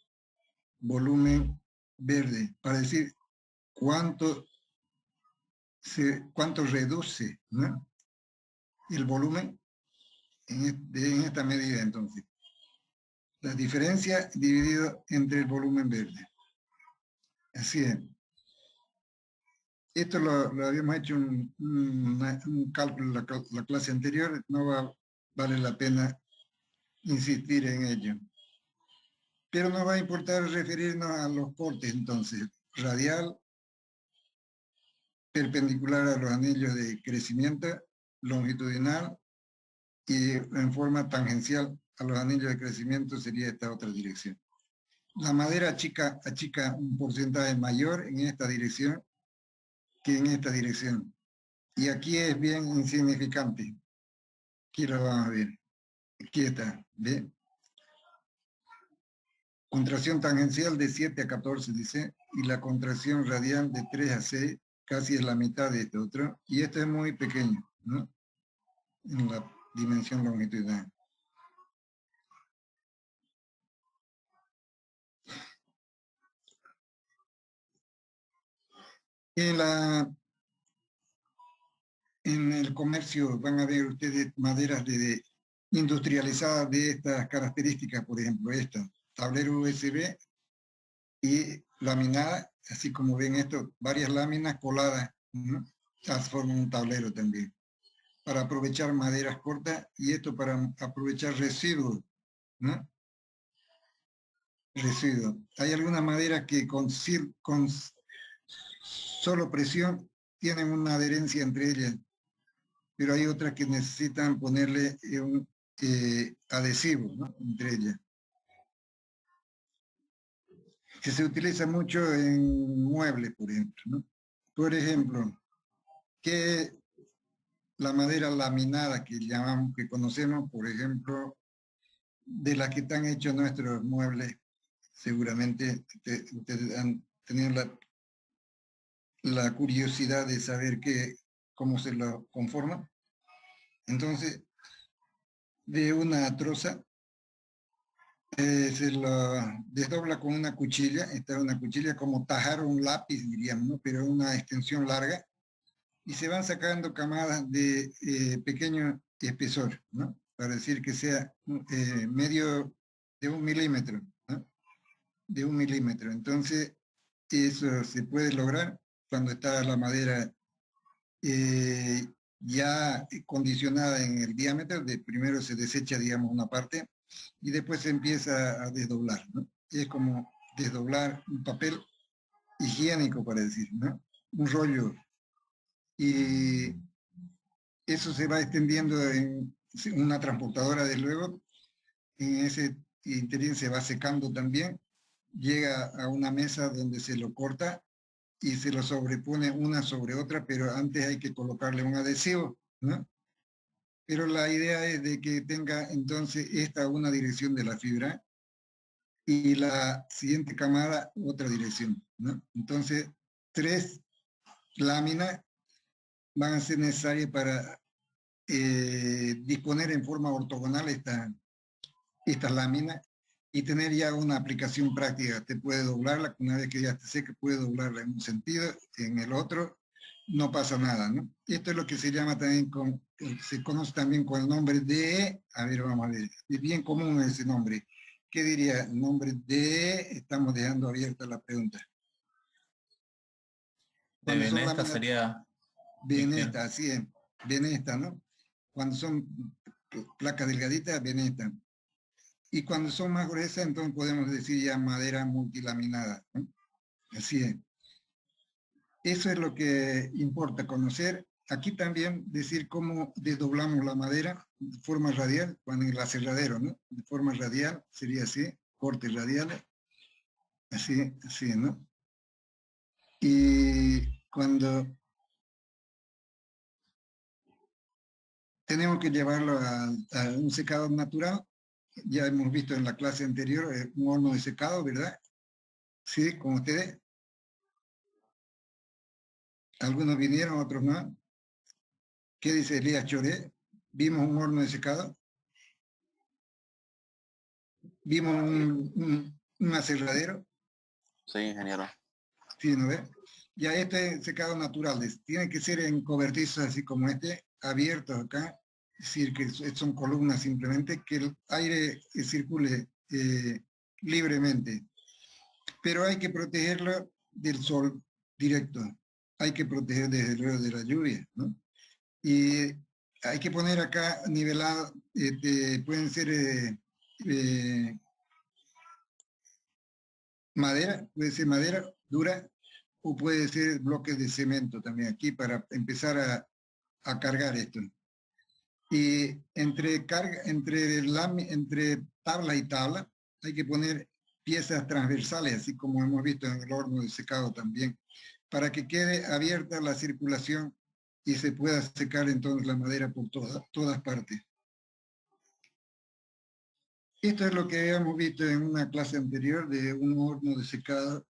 volumen verde, para decir cuánto reduce, ¿no?, el volumen en esta medida entonces. La diferencia dividido entre el volumen verde. Así es. Esto lo habíamos hecho un cálculo en la clase anterior, no vale la pena insistir en ello. Pero nos va a importar referirnos a los cortes entonces, radial, perpendicular a los anillos de crecimiento, longitudinal y en forma tangencial a los anillos de crecimiento sería esta otra dirección. La madera achica un porcentaje mayor en esta dirección que en esta dirección. Y aquí es bien insignificante. Aquí lo vamos a ver. Aquí está, ¿ve? Contracción tangencial de 7 a 14, dice, y la contracción radial de 3 a 6, casi es la mitad de este otro, y este es muy pequeño, ¿no?, en la dimensión longitudinal. En el comercio van a ver ustedes maderas industrializadas de estas características, por ejemplo, esta, tablero USB y laminada, así como ven esto, varias láminas coladas, ¿no?, forman un tablero también, para aprovechar maderas cortas y esto para aprovechar residuos, ¿no? Residuos. Hay algunas maderas que con solo presión tienen una adherencia entre ellas, pero hay otras que necesitan ponerle un adhesivo, ¿no?, entre ellas. Que se utiliza mucho en muebles, por ejemplo, ¿no? Por ejemplo, que la madera laminada que llamamos, que conocemos, por ejemplo, de las que están hechos nuestros muebles, seguramente ustedes han tenido la curiosidad de saber cómo se lo conforma. Entonces, de una troza Se lo desdobla con una cuchilla. Esta es una cuchilla como tajar un lápiz, diríamos, ¿no? Pero una extensión larga. Y se van sacando camadas de pequeño espesor, ¿no? Para decir que sea medio de 1 milímetro, ¿no? De 1 milímetro. Entonces, eso se puede lograr cuando está la madera ya condicionada en el diámetro. De primero se desecha, digamos, una parte y después se empieza a desdoblar, ¿no? Es como desdoblar un papel higiénico, para decir, ¿no? Un rollo. Y eso se va extendiendo en una transportadora, de luego. En ese interín se va secando también. Llega a una mesa donde se lo corta y se lo sobrepone una sobre otra, pero antes hay que colocarle un adhesivo, ¿no? Pero la idea es de que tenga entonces esta una dirección de la fibra y la siguiente camada otra dirección, ¿no? Entonces, 3 láminas van a ser necesarias para disponer en forma ortogonal estas láminas y tener ya una aplicación práctica. Te puede doblarla, una vez que ya esté seca, puede doblarla en un sentido, en el otro, no pasa nada, ¿no? Esto es lo que se llama también, se conoce también con el nombre de, a ver, vamos a ver, es bien común ese nombre. ¿Qué diría? El nombre de, estamos dejando abierta la pregunta. De venesta sería... Venesta, así es, venesta, ¿no? Cuando son placas delgaditas, venesta. Y cuando son más gruesas, entonces podemos decir ya madera multilaminada, ¿no? Así es. Eso es lo que importa conocer. Aquí también decir cómo desdoblamos la madera de forma radial, cuando en el aserradero, ¿no? De forma radial sería así, cortes radiales, así, ¿no? Y cuando tenemos que llevarlo a un secador natural, ya hemos visto en la clase anterior, un horno de secado, ¿verdad? Sí, con ustedes. Algunos vinieron, otros no. ¿Qué dice Elías Choré? ¿Vimos un horno de secado? ¿Vimos un aserradero? Sí, ingeniero. Sí, ¿no ve? Ya este secado natural, tiene que ser en cobertizos así como este, abiertos acá, es decir, que son columnas simplemente, que el aire circule libremente. Pero hay que protegerlo del sol directo, hay que proteger desde luego de la lluvia, ¿no? Y hay que poner acá nivelado, pueden ser madera, puede ser madera dura, o puede ser bloques de cemento también aquí para empezar a cargar esto. Y entre tabla y tabla hay que poner piezas transversales, así como hemos visto en el horno de secado también, para que quede abierta la circulación y se pueda secar entonces la madera por todas partes. Esto es lo que habíamos visto en una clase anterior de un horno de secado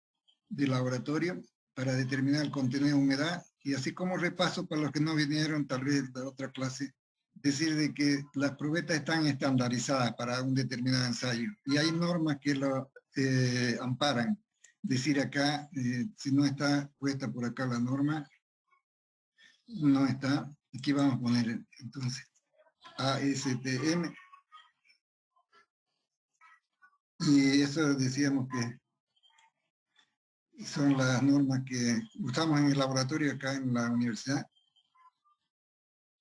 de laboratorio para determinar el contenido de humedad, y así como repaso para los que no vinieron tal vez de otra clase, decir de que las probetas están estandarizadas para un determinado ensayo y hay normas que lo amparan. Decir acá, si no está puesta por acá la norma, no está, aquí vamos a poner entonces ASTM, y eso decíamos que son las normas que usamos en el laboratorio acá en la universidad.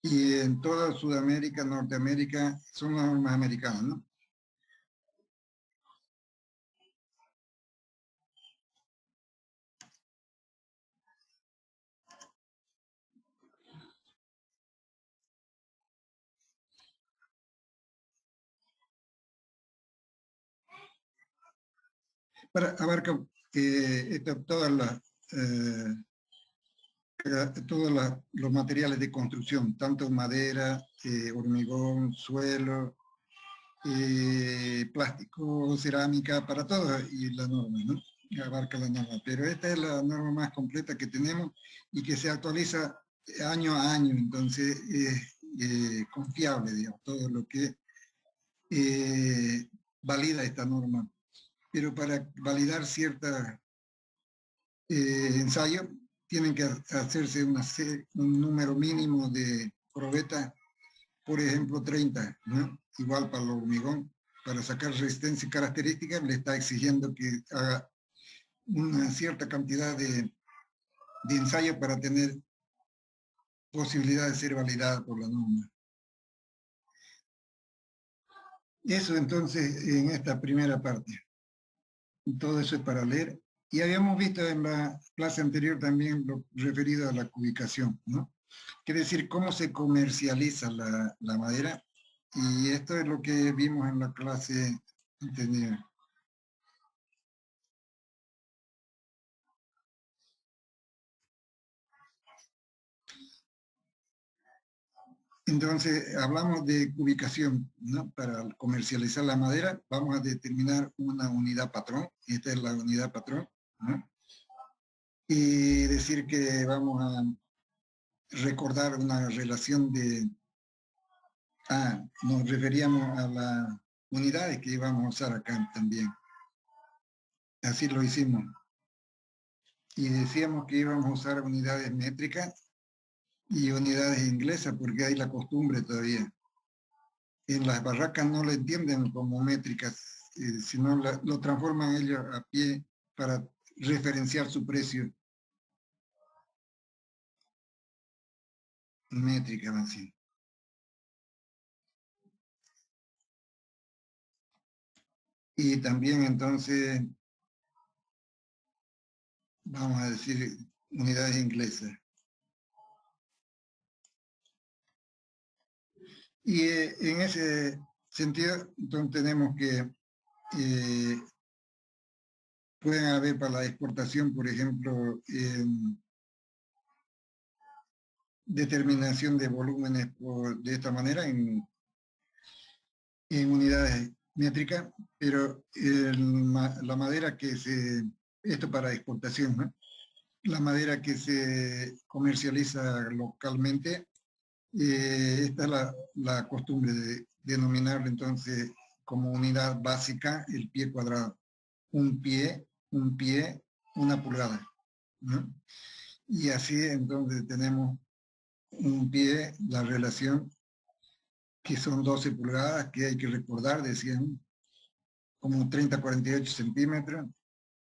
Y en toda Sudamérica, Norteamérica, son las normas americanas, ¿no? Abarca todos los materiales de construcción, tanto madera, hormigón, suelo, plástico, cerámica, para todo, y la norma, ¿no? Abarca la norma, pero esta es la norma más completa que tenemos y que se actualiza año a año, entonces es confiable, digamos, todo lo que valida esta norma, pero para validar cierta ensayo tienen que hacerse un número mínimo de probetas, por ejemplo 30, ¿no? Igual para el hormigón, para sacar resistencia y características le está exigiendo que haga una cierta cantidad de ensayo para tener posibilidad de ser validada por la norma. Eso entonces en esta primera parte. Todo eso es para leer. Y habíamos visto en la clase anterior también lo referido a la cubicación, ¿no? Quiere decir cómo se comercializa la madera. Y esto es lo que vimos en la clase anterior. Entonces, hablamos de ubicación, ¿no? Para comercializar la madera, vamos a determinar una unidad patrón. Esta es la unidad patrón, ¿no? Y decir que vamos a recordar una relación de... nos referíamos a las unidades que íbamos a usar acá también. Así lo hicimos. Y decíamos que íbamos a usar unidades métricas y unidades inglesas, porque hay la costumbre todavía. En las barracas no lo entienden como métricas, sino lo transforman ellos a pie para referenciar su precio. Métrica, así. Y también entonces, vamos a decir, unidades inglesas. Y en ese sentido, entonces tenemos que pueden haber para la exportación, por ejemplo, determinación de volúmenes de esta manera en unidades métricas, pero la madera que esto para exportación, ¿no? La madera que se comercializa localmente, esta es la costumbre de denominarlo entonces como unidad básica el pie cuadrado. Un pie, una pulgada, ¿no? Y así entonces tenemos un pie, la relación que son 12 pulgadas, que hay que recordar, decían, como 30-48 centímetros,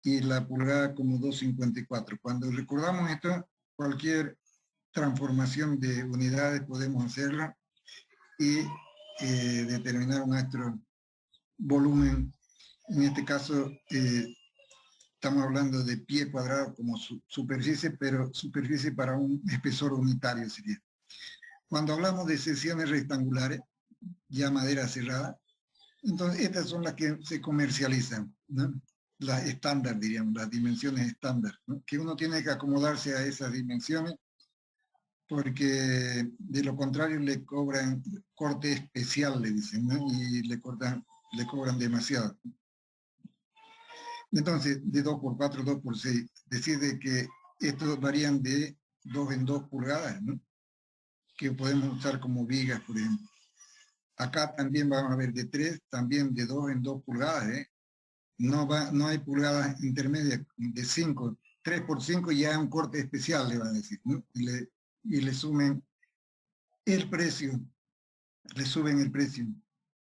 y la pulgada como 2,54. Cuando recordamos esto, cualquier transformación de unidades podemos hacerla y determinar nuestro volumen. En este caso, estamos hablando de pie cuadrado como superficie, pero superficie para un espesor unitario sería. Cuando hablamos de secciones rectangulares, ya madera cerrada, entonces estas son las que se comercializan, ¿no? Las estándar, diríamos, las dimensiones estándar, ¿no? Que uno tiene que acomodarse a esas dimensiones, porque de lo contrario le cobran corte especial, le dicen, ¿no? Y le cobran demasiado. Entonces, de 2x4, 2x6, decide que estos varían de 2 en 2 pulgadas, ¿no? Que podemos usar como vigas, por ejemplo. Acá también vamos a ver de 3, también de 2 en 2 pulgadas, ¿eh? No hay pulgadas intermedias de 5. 3x5 ya es un corte especial, le van a decir, ¿no? Y le sumen el precio, le suben el precio.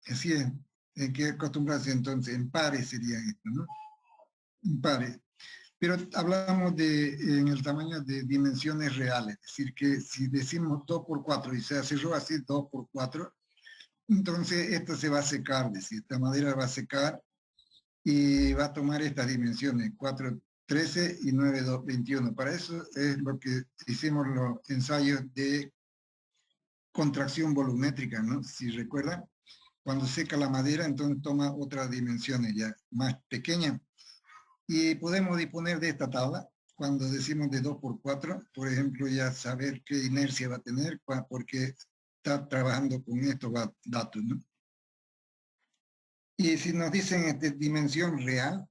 Así es, hay que acostumbrarse entonces, en pares sería esto, ¿no? En pares. Pero hablamos en el tamaño de dimensiones reales, es decir, que si decimos 2x4 y se cerró así 2x4, entonces esto se va a secar, es decir, esta madera va a secar y va a tomar estas dimensiones, 4,13 y 9,21. Para eso es lo que hicimos los ensayos de contracción volumétrica, ¿no? Si recuerdan, cuando seca la madera, entonces toma otras dimensiones ya más pequeñas. Y podemos disponer de esta tabla, cuando decimos de 2x4, por ejemplo, ya saber qué inercia va a tener, porque está trabajando con estos datos, ¿no? Y si nos dicen dimensión real,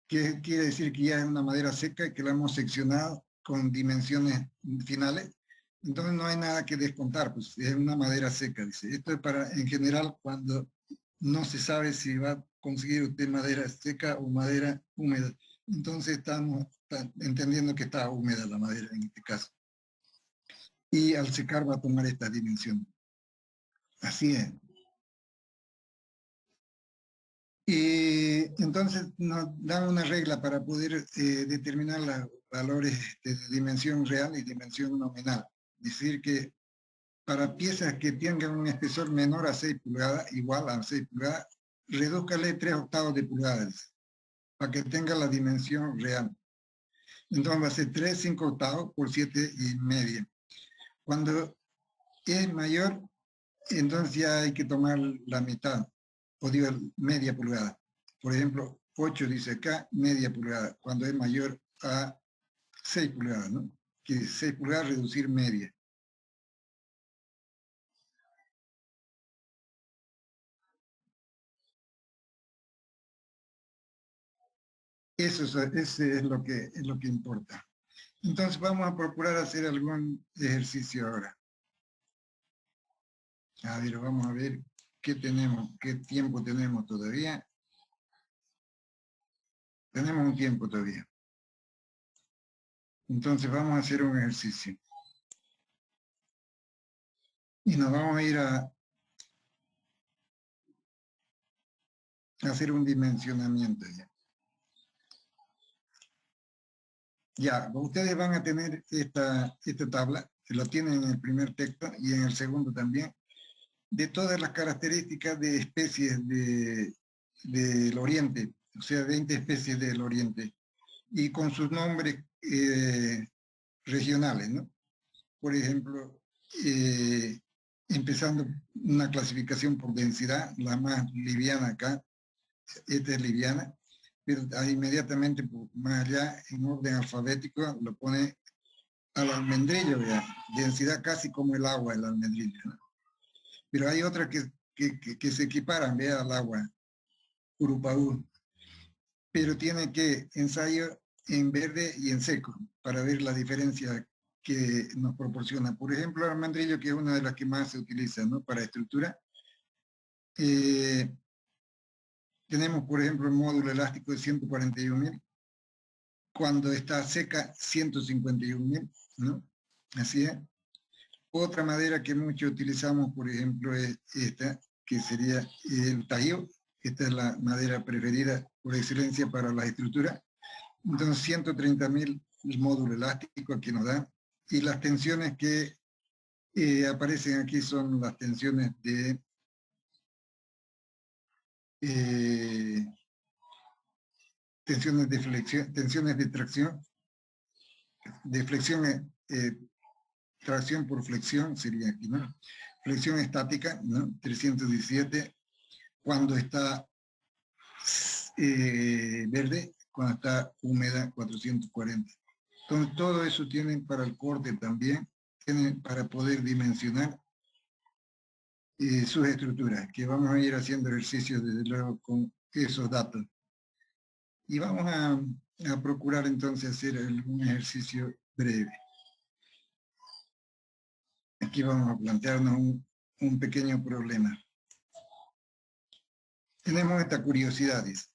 que quiere decir que ya es una madera seca y que la hemos seccionado con dimensiones finales, entonces no hay nada que descontar, pues es una madera seca, dice. Esto es para, en general, cuando no se sabe si va a conseguir usted madera seca o madera húmeda. Entonces estamos entendiendo que está húmeda la madera en este caso. Y al secar va a tomar esta dimensión. Así es. Y entonces nos dan una regla para poder determinar los valores de dimensión real y dimensión nominal. Es decir que para piezas que tengan un espesor menor a 6 pulgadas, igual a 6 pulgadas, redúzcale 3/8 de pulgadas para que tenga la dimensión real. Entonces va a ser 3, 5/8 por 7,5. Cuando es mayor, entonces ya hay que tomar la mitad, o digo media pulgada. Por ejemplo, 8 dice acá, media pulgada, cuando es mayor a 6 pulgadas, ¿no? Que 6 pulgadas reducir media. Eso es lo que importa. Entonces vamos a procurar hacer algún ejercicio ahora. A ver, vamos a ver qué tenemos, qué tiempo tenemos todavía. Tenemos un tiempo todavía. Entonces vamos a hacer un ejercicio. Y nos vamos a ir a hacer un dimensionamiento ya. Ya, ustedes van a tener esta tabla, que lo tienen en el primer texto y en el segundo también, de todas las características de especies del Oriente, o sea, 20 especies del Oriente, y con sus nombres regionales, ¿no? Por ejemplo, empezando una clasificación por densidad, la más liviana acá, esta es liviana, pero inmediatamente más allá, en orden alfabético, lo pone al almendrillo, ya, densidad casi como el agua, el almendrillo, ¿no? Pero hay otras que se equiparan, vea, al agua, Urupaú, pero tiene que ensayo en verde y en seco, para ver la diferencia que nos proporciona. Por ejemplo, el almendrillo, que es una de las que más se utiliza, ¿no?, para estructura. Tenemos, por ejemplo, el módulo elástico de 141.000, cuando está seca 151.000, ¿no? Así es. Otra madera que mucho utilizamos, por ejemplo, es esta, que sería el tajío. Esta es la madera preferida por excelencia para la estructura. Entonces, 130.000 el módulo elástico que nos da. Y las tensiones que aparecen aquí son las tensiones de tensiones de flexión, tensiones de tracción, de flexión, tracción por flexión sería aquí, ¿no? Flexión estática, ¿no? 317, cuando está verde, cuando está húmeda, 440. Entonces, todo eso tienen para el corte también, tienen para poder dimensionar sus estructuras, que vamos a ir haciendo ejercicios desde luego con esos datos. Y vamos a procurar entonces hacer un ejercicio breve. Aquí vamos a plantearnos un pequeño problema. Tenemos esta curiosidad, dice.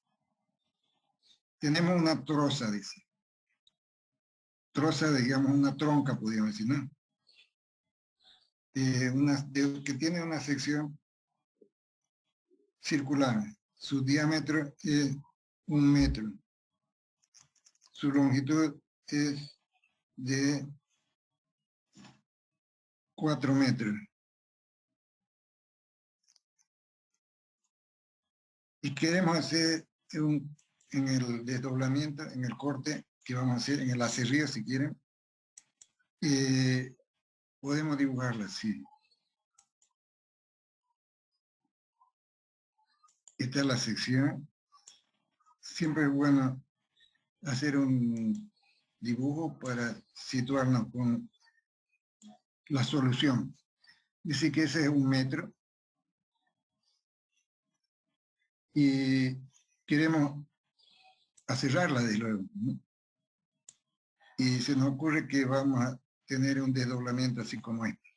Tenemos una troza, dice. Troza, digamos, una tronca, podríamos decir, ¿no? Que tiene una sección circular. Su diámetro es 1 metro. Su longitud es de 4 metros. Y queremos hacer en el desdoblamiento, en el corte que vamos a hacer, en el acerrío si quieren, podemos dibujarla así. Esta es la sección. Siempre es bueno hacer un dibujo para situarnos con la solución. Dice que ese es 1 metro. Y queremos acerrarla de luego, ¿no? Y se nos ocurre que vamos a tener un desdoblamiento así como este.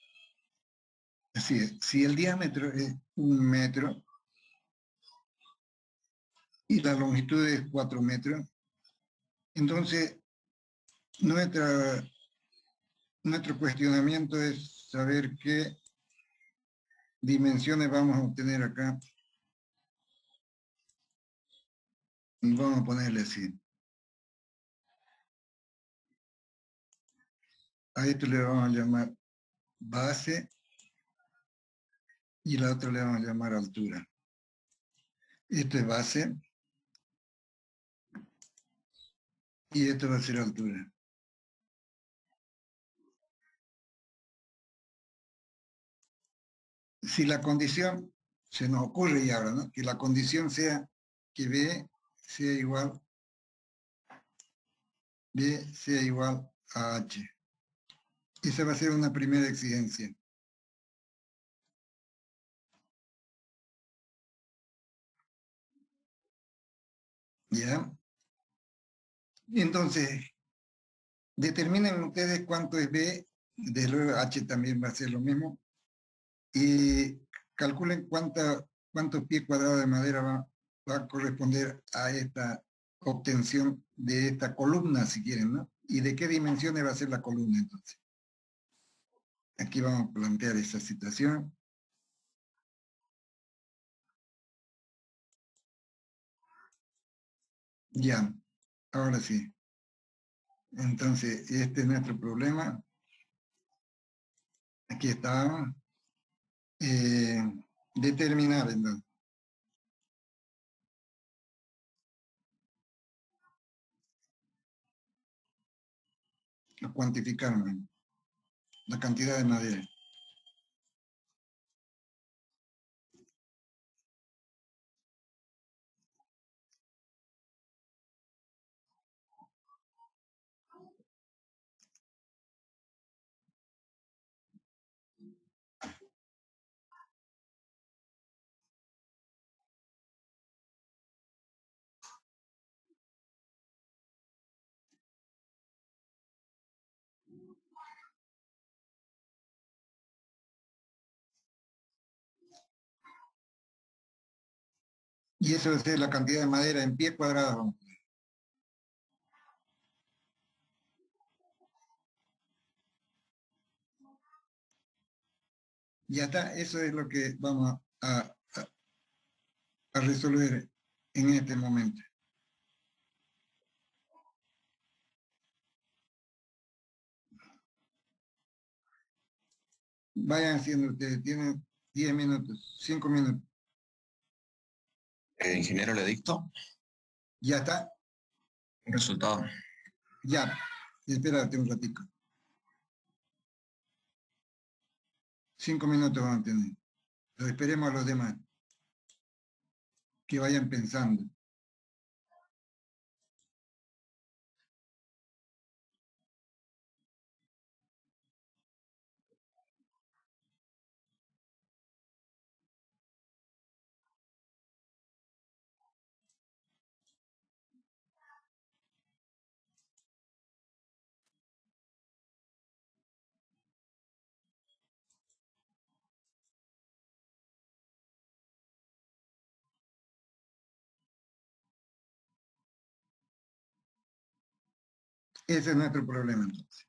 Así es. Si el diámetro es 1 metro, y la longitud es 4 metros. Entonces, nuestro cuestionamiento es saber qué dimensiones vamos a obtener acá. Y vamos a ponerle así. A esto le vamos a llamar base y la otra le vamos a llamar altura. Esto es base y esto va a ser altura. Si la condición, se nos ocurre y ahora, ¿no? Que la condición sea que B sea igual a H. Esa va a ser una primera exigencia. ¿Ya? Entonces, determinen ustedes cuánto es B, desde luego H también va a ser lo mismo, y calculen cuántos pies cuadrados de madera va a corresponder a esta obtención de esta columna, si quieren, ¿no? ¿Y de qué dimensiones va a ser la columna entonces? Aquí vamos a plantear esa situación. Ya, ahora sí. Entonces, este es nuestro problema. Aquí está. Determinar, entonces. A cuantificar, ¿no? La cantidad de madera. Y eso es la cantidad de madera en pie cuadrado. Ya está, eso es lo que vamos a resolver en este momento. Vayan haciendo ustedes, tienen 10 minutos, 5 minutos. Ingeniero, le dicto. Ya está. Resultado. Ya, espérate un ratito. 5 minutos van a tener. Pero esperemos a los demás que vayan pensando. Ese es nuestro problema entonces.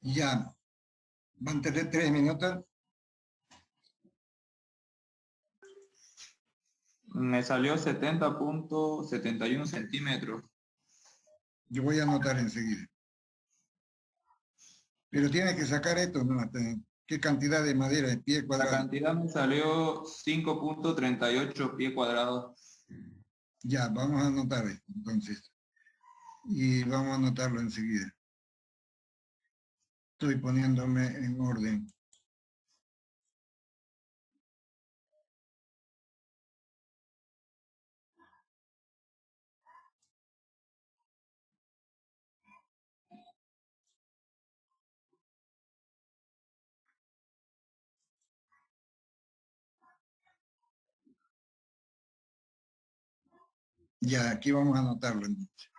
Ya, van a tener 3 minutos. Me salió 70.71 centímetros. Yo voy a anotar enseguida. Pero tiene que sacar esto, ¿no? ¿Qué cantidad de madera de pie La cuadrado? cantidad me salió 5.38 pie cuadrado. Ya, vamos a anotar esto, entonces. Y vamos a anotarlo enseguida. Estoy poniéndome en orden. Ya, aquí vamos a anotarlo entonces.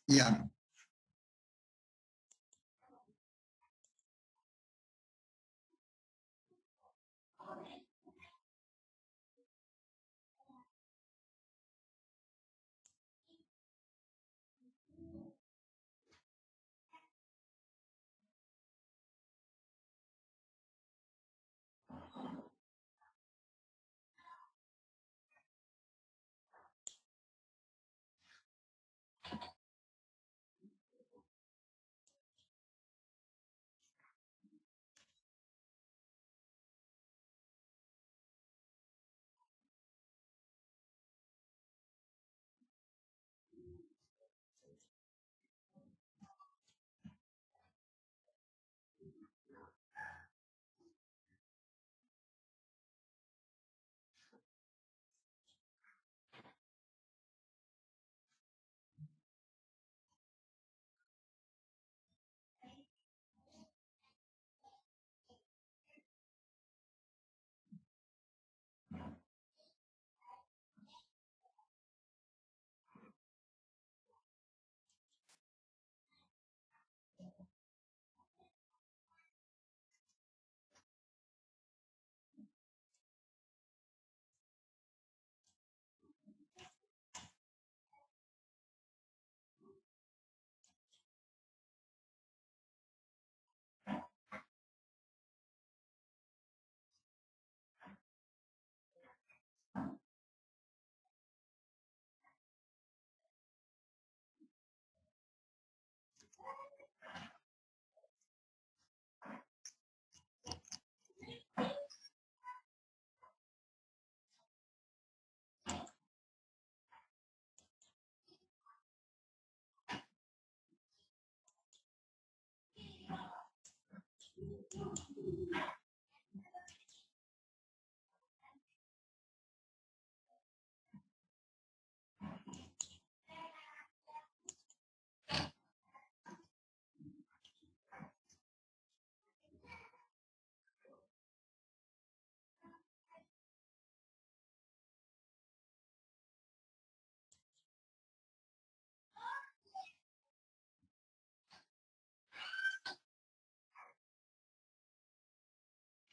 Ya.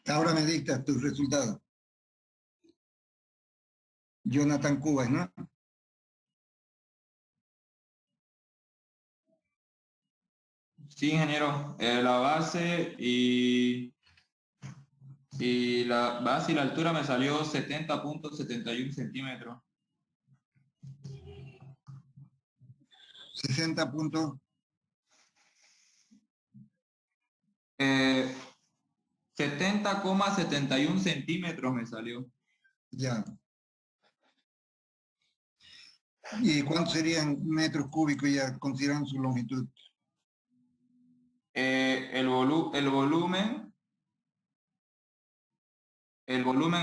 Ahora me dictas tus resultados. Jonathan Cubas, ¿no? Sí, ingeniero. La base y la base y la altura me salió 70.71 centímetros. 60 puntos. 70,71 centímetros me salió. Ya. ¿Y cuántos serían metros cúbicos ya considerando su longitud? El volumen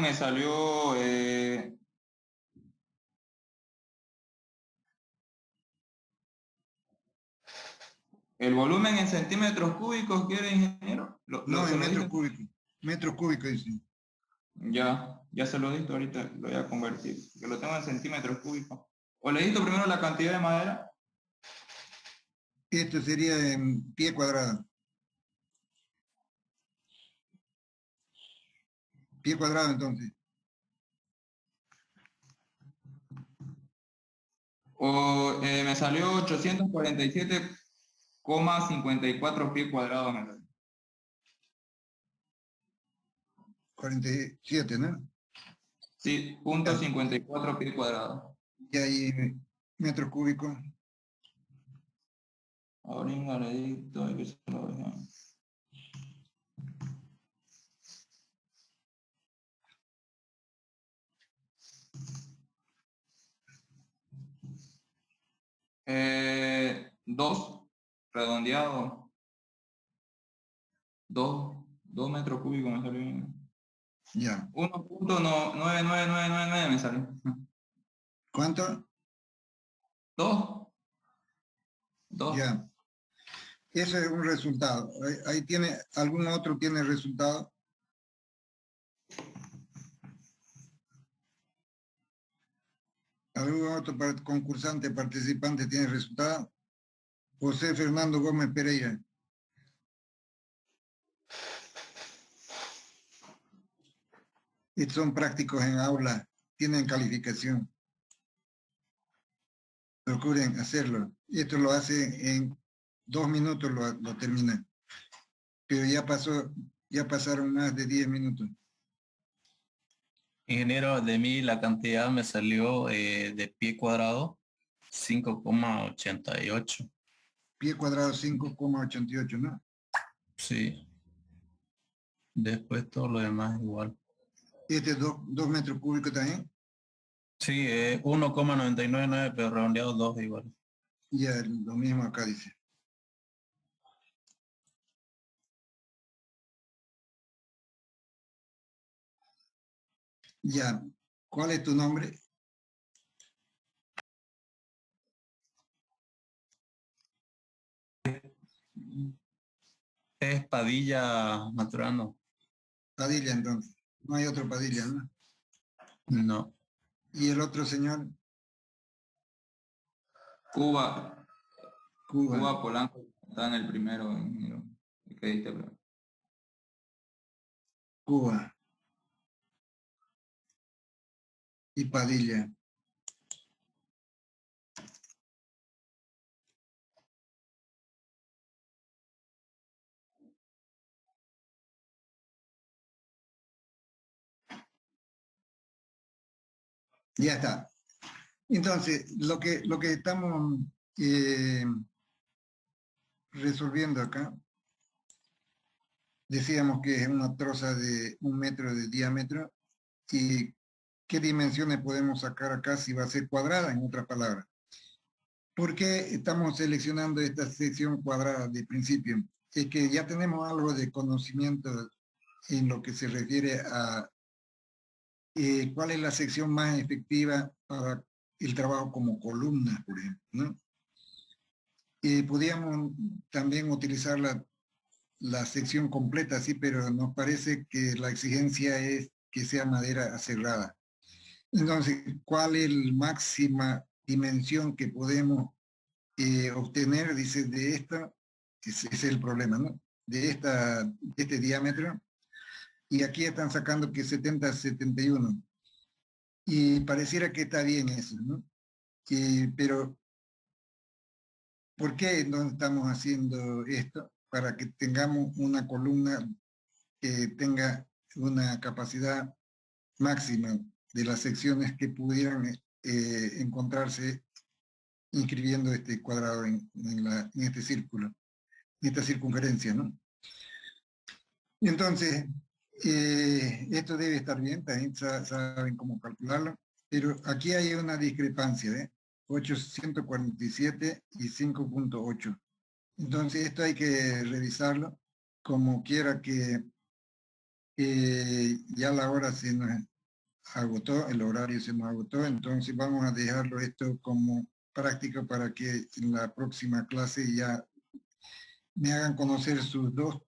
me salió ¿El volumen en centímetros cúbicos quiere, ingeniero? No, se en lo metros dije? cúbicos. Metros cúbicos, dice. Ya se lo dicto ahorita, lo voy a convertir, que lo tengo en centímetros cúbicos. ¿O le dicto primero la cantidad de madera? Esto sería en pie cuadrado. Pie cuadrado, entonces. Me salió 847,54 pies cuadrados. Me salió. 47, ¿no? Sí, punto 54 pies cuadrados. Y ahí metros cúbicos. Ahorita le dicto, hay que se lo dejo. Dos, redondeado. 2 metros cúbicos me salió. Ya. 1.99999 me salió. ¿Cuánto? 2. Ya. Eso es un resultado. Ahí tiene, ¿algún otro tiene resultado? ¿Algún otro concursante, participante tiene resultado? José Fernando Gómez Pereira. Estos son prácticos en aula, tienen calificación. Procuren hacerlo. Esto lo hacen en 2 minutos, lo terminan. Pero ya pasaron más de 10 minutos. Ingeniero, de mí la cantidad me salió de pie cuadrado 5,88. Pie cuadrado 5,88, ¿no? Sí. Después todo lo demás igual. Este es 2 metros cúbicos también. Sí, 1,999, pero redondeado 2 igual. Ya, lo mismo acá dice. Ya, ¿cuál es tu nombre? Es Padilla Maturano. Padilla, entonces. No hay otro Padilla, ¿no? No. ¿Y el otro señor? Cuba Polanco está en el primero, ingeniero. ¿Qué diste, bro? Cuba. Y Padilla. Ya está. Entonces, lo que estamos resolviendo acá, decíamos que es una troza de 1 metro de diámetro, y qué dimensiones podemos sacar acá si va a ser cuadrada, en otras palabras. ¿Por qué estamos seleccionando esta sección cuadrada de principio? Es que ya tenemos algo de conocimiento en lo que se refiere a cuál es la sección más efectiva para el trabajo como columna, por ejemplo, ¿no? Podríamos también utilizar la sección completa, sí, pero nos parece que la exigencia es que sea madera aserrada. Entonces, ¿cuál es la máxima dimensión que podemos obtener? Dice, de esta, ese es el problema, ¿no? De este diámetro. Y aquí están sacando que 70, 71. Y pareciera que está bien eso, ¿no? Pero, ¿por qué no estamos haciendo esto? Para que tengamos una columna que tenga una capacidad máxima de las secciones que pudieran encontrarse inscribiendo este cuadrado en este círculo, en esta circunferencia, ¿no? Entonces, esto debe estar bien, también saben cómo calcularlo, pero aquí hay una discrepancia, ¿eh? 847 y 5.8. Entonces, esto hay que revisarlo, como quiera que ya la hora se nos agotó, el horario se nos agotó, entonces vamos a dejarlo esto como práctica para que en la próxima clase ya me hagan conocer sus dos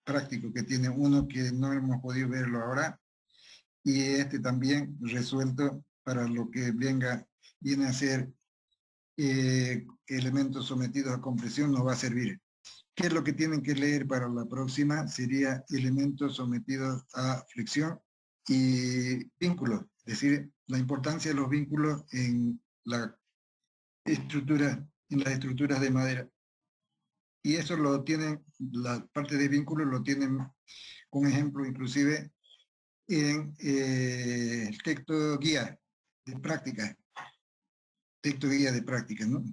prácticos que tiene, uno que no hemos podido verlo ahora, y este también resuelto para lo que viene a ser elementos sometidos a compresión, nos va a servir. ¿Qué es lo que tienen que leer para la próxima? Sería elementos sometidos a flexión y vínculos, es decir, la importancia de los vínculos en la estructura, en las estructuras de madera. Y eso lo tienen, la parte de vínculos lo tienen con ejemplo inclusive en el texto guía de práctica. Texto guía de práctica, ¿no?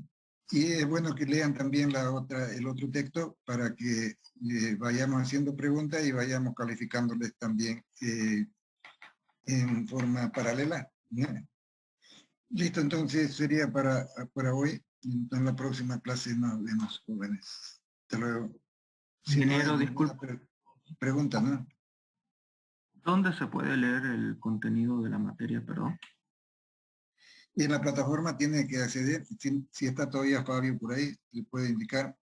Y es bueno que lean también el otro texto para que vayamos haciendo preguntas y vayamos calificándoles también en forma paralela, ¿no? Listo, entonces sería para hoy. En la próxima clase nos vemos, jóvenes. Hasta luego. Si Ingeniero, no hay disculpe. Pregunta, ¿no? ¿Dónde se puede leer el contenido de la materia, perdón? Y en la plataforma tiene que acceder, si está todavía Fabio por ahí, le puede indicar.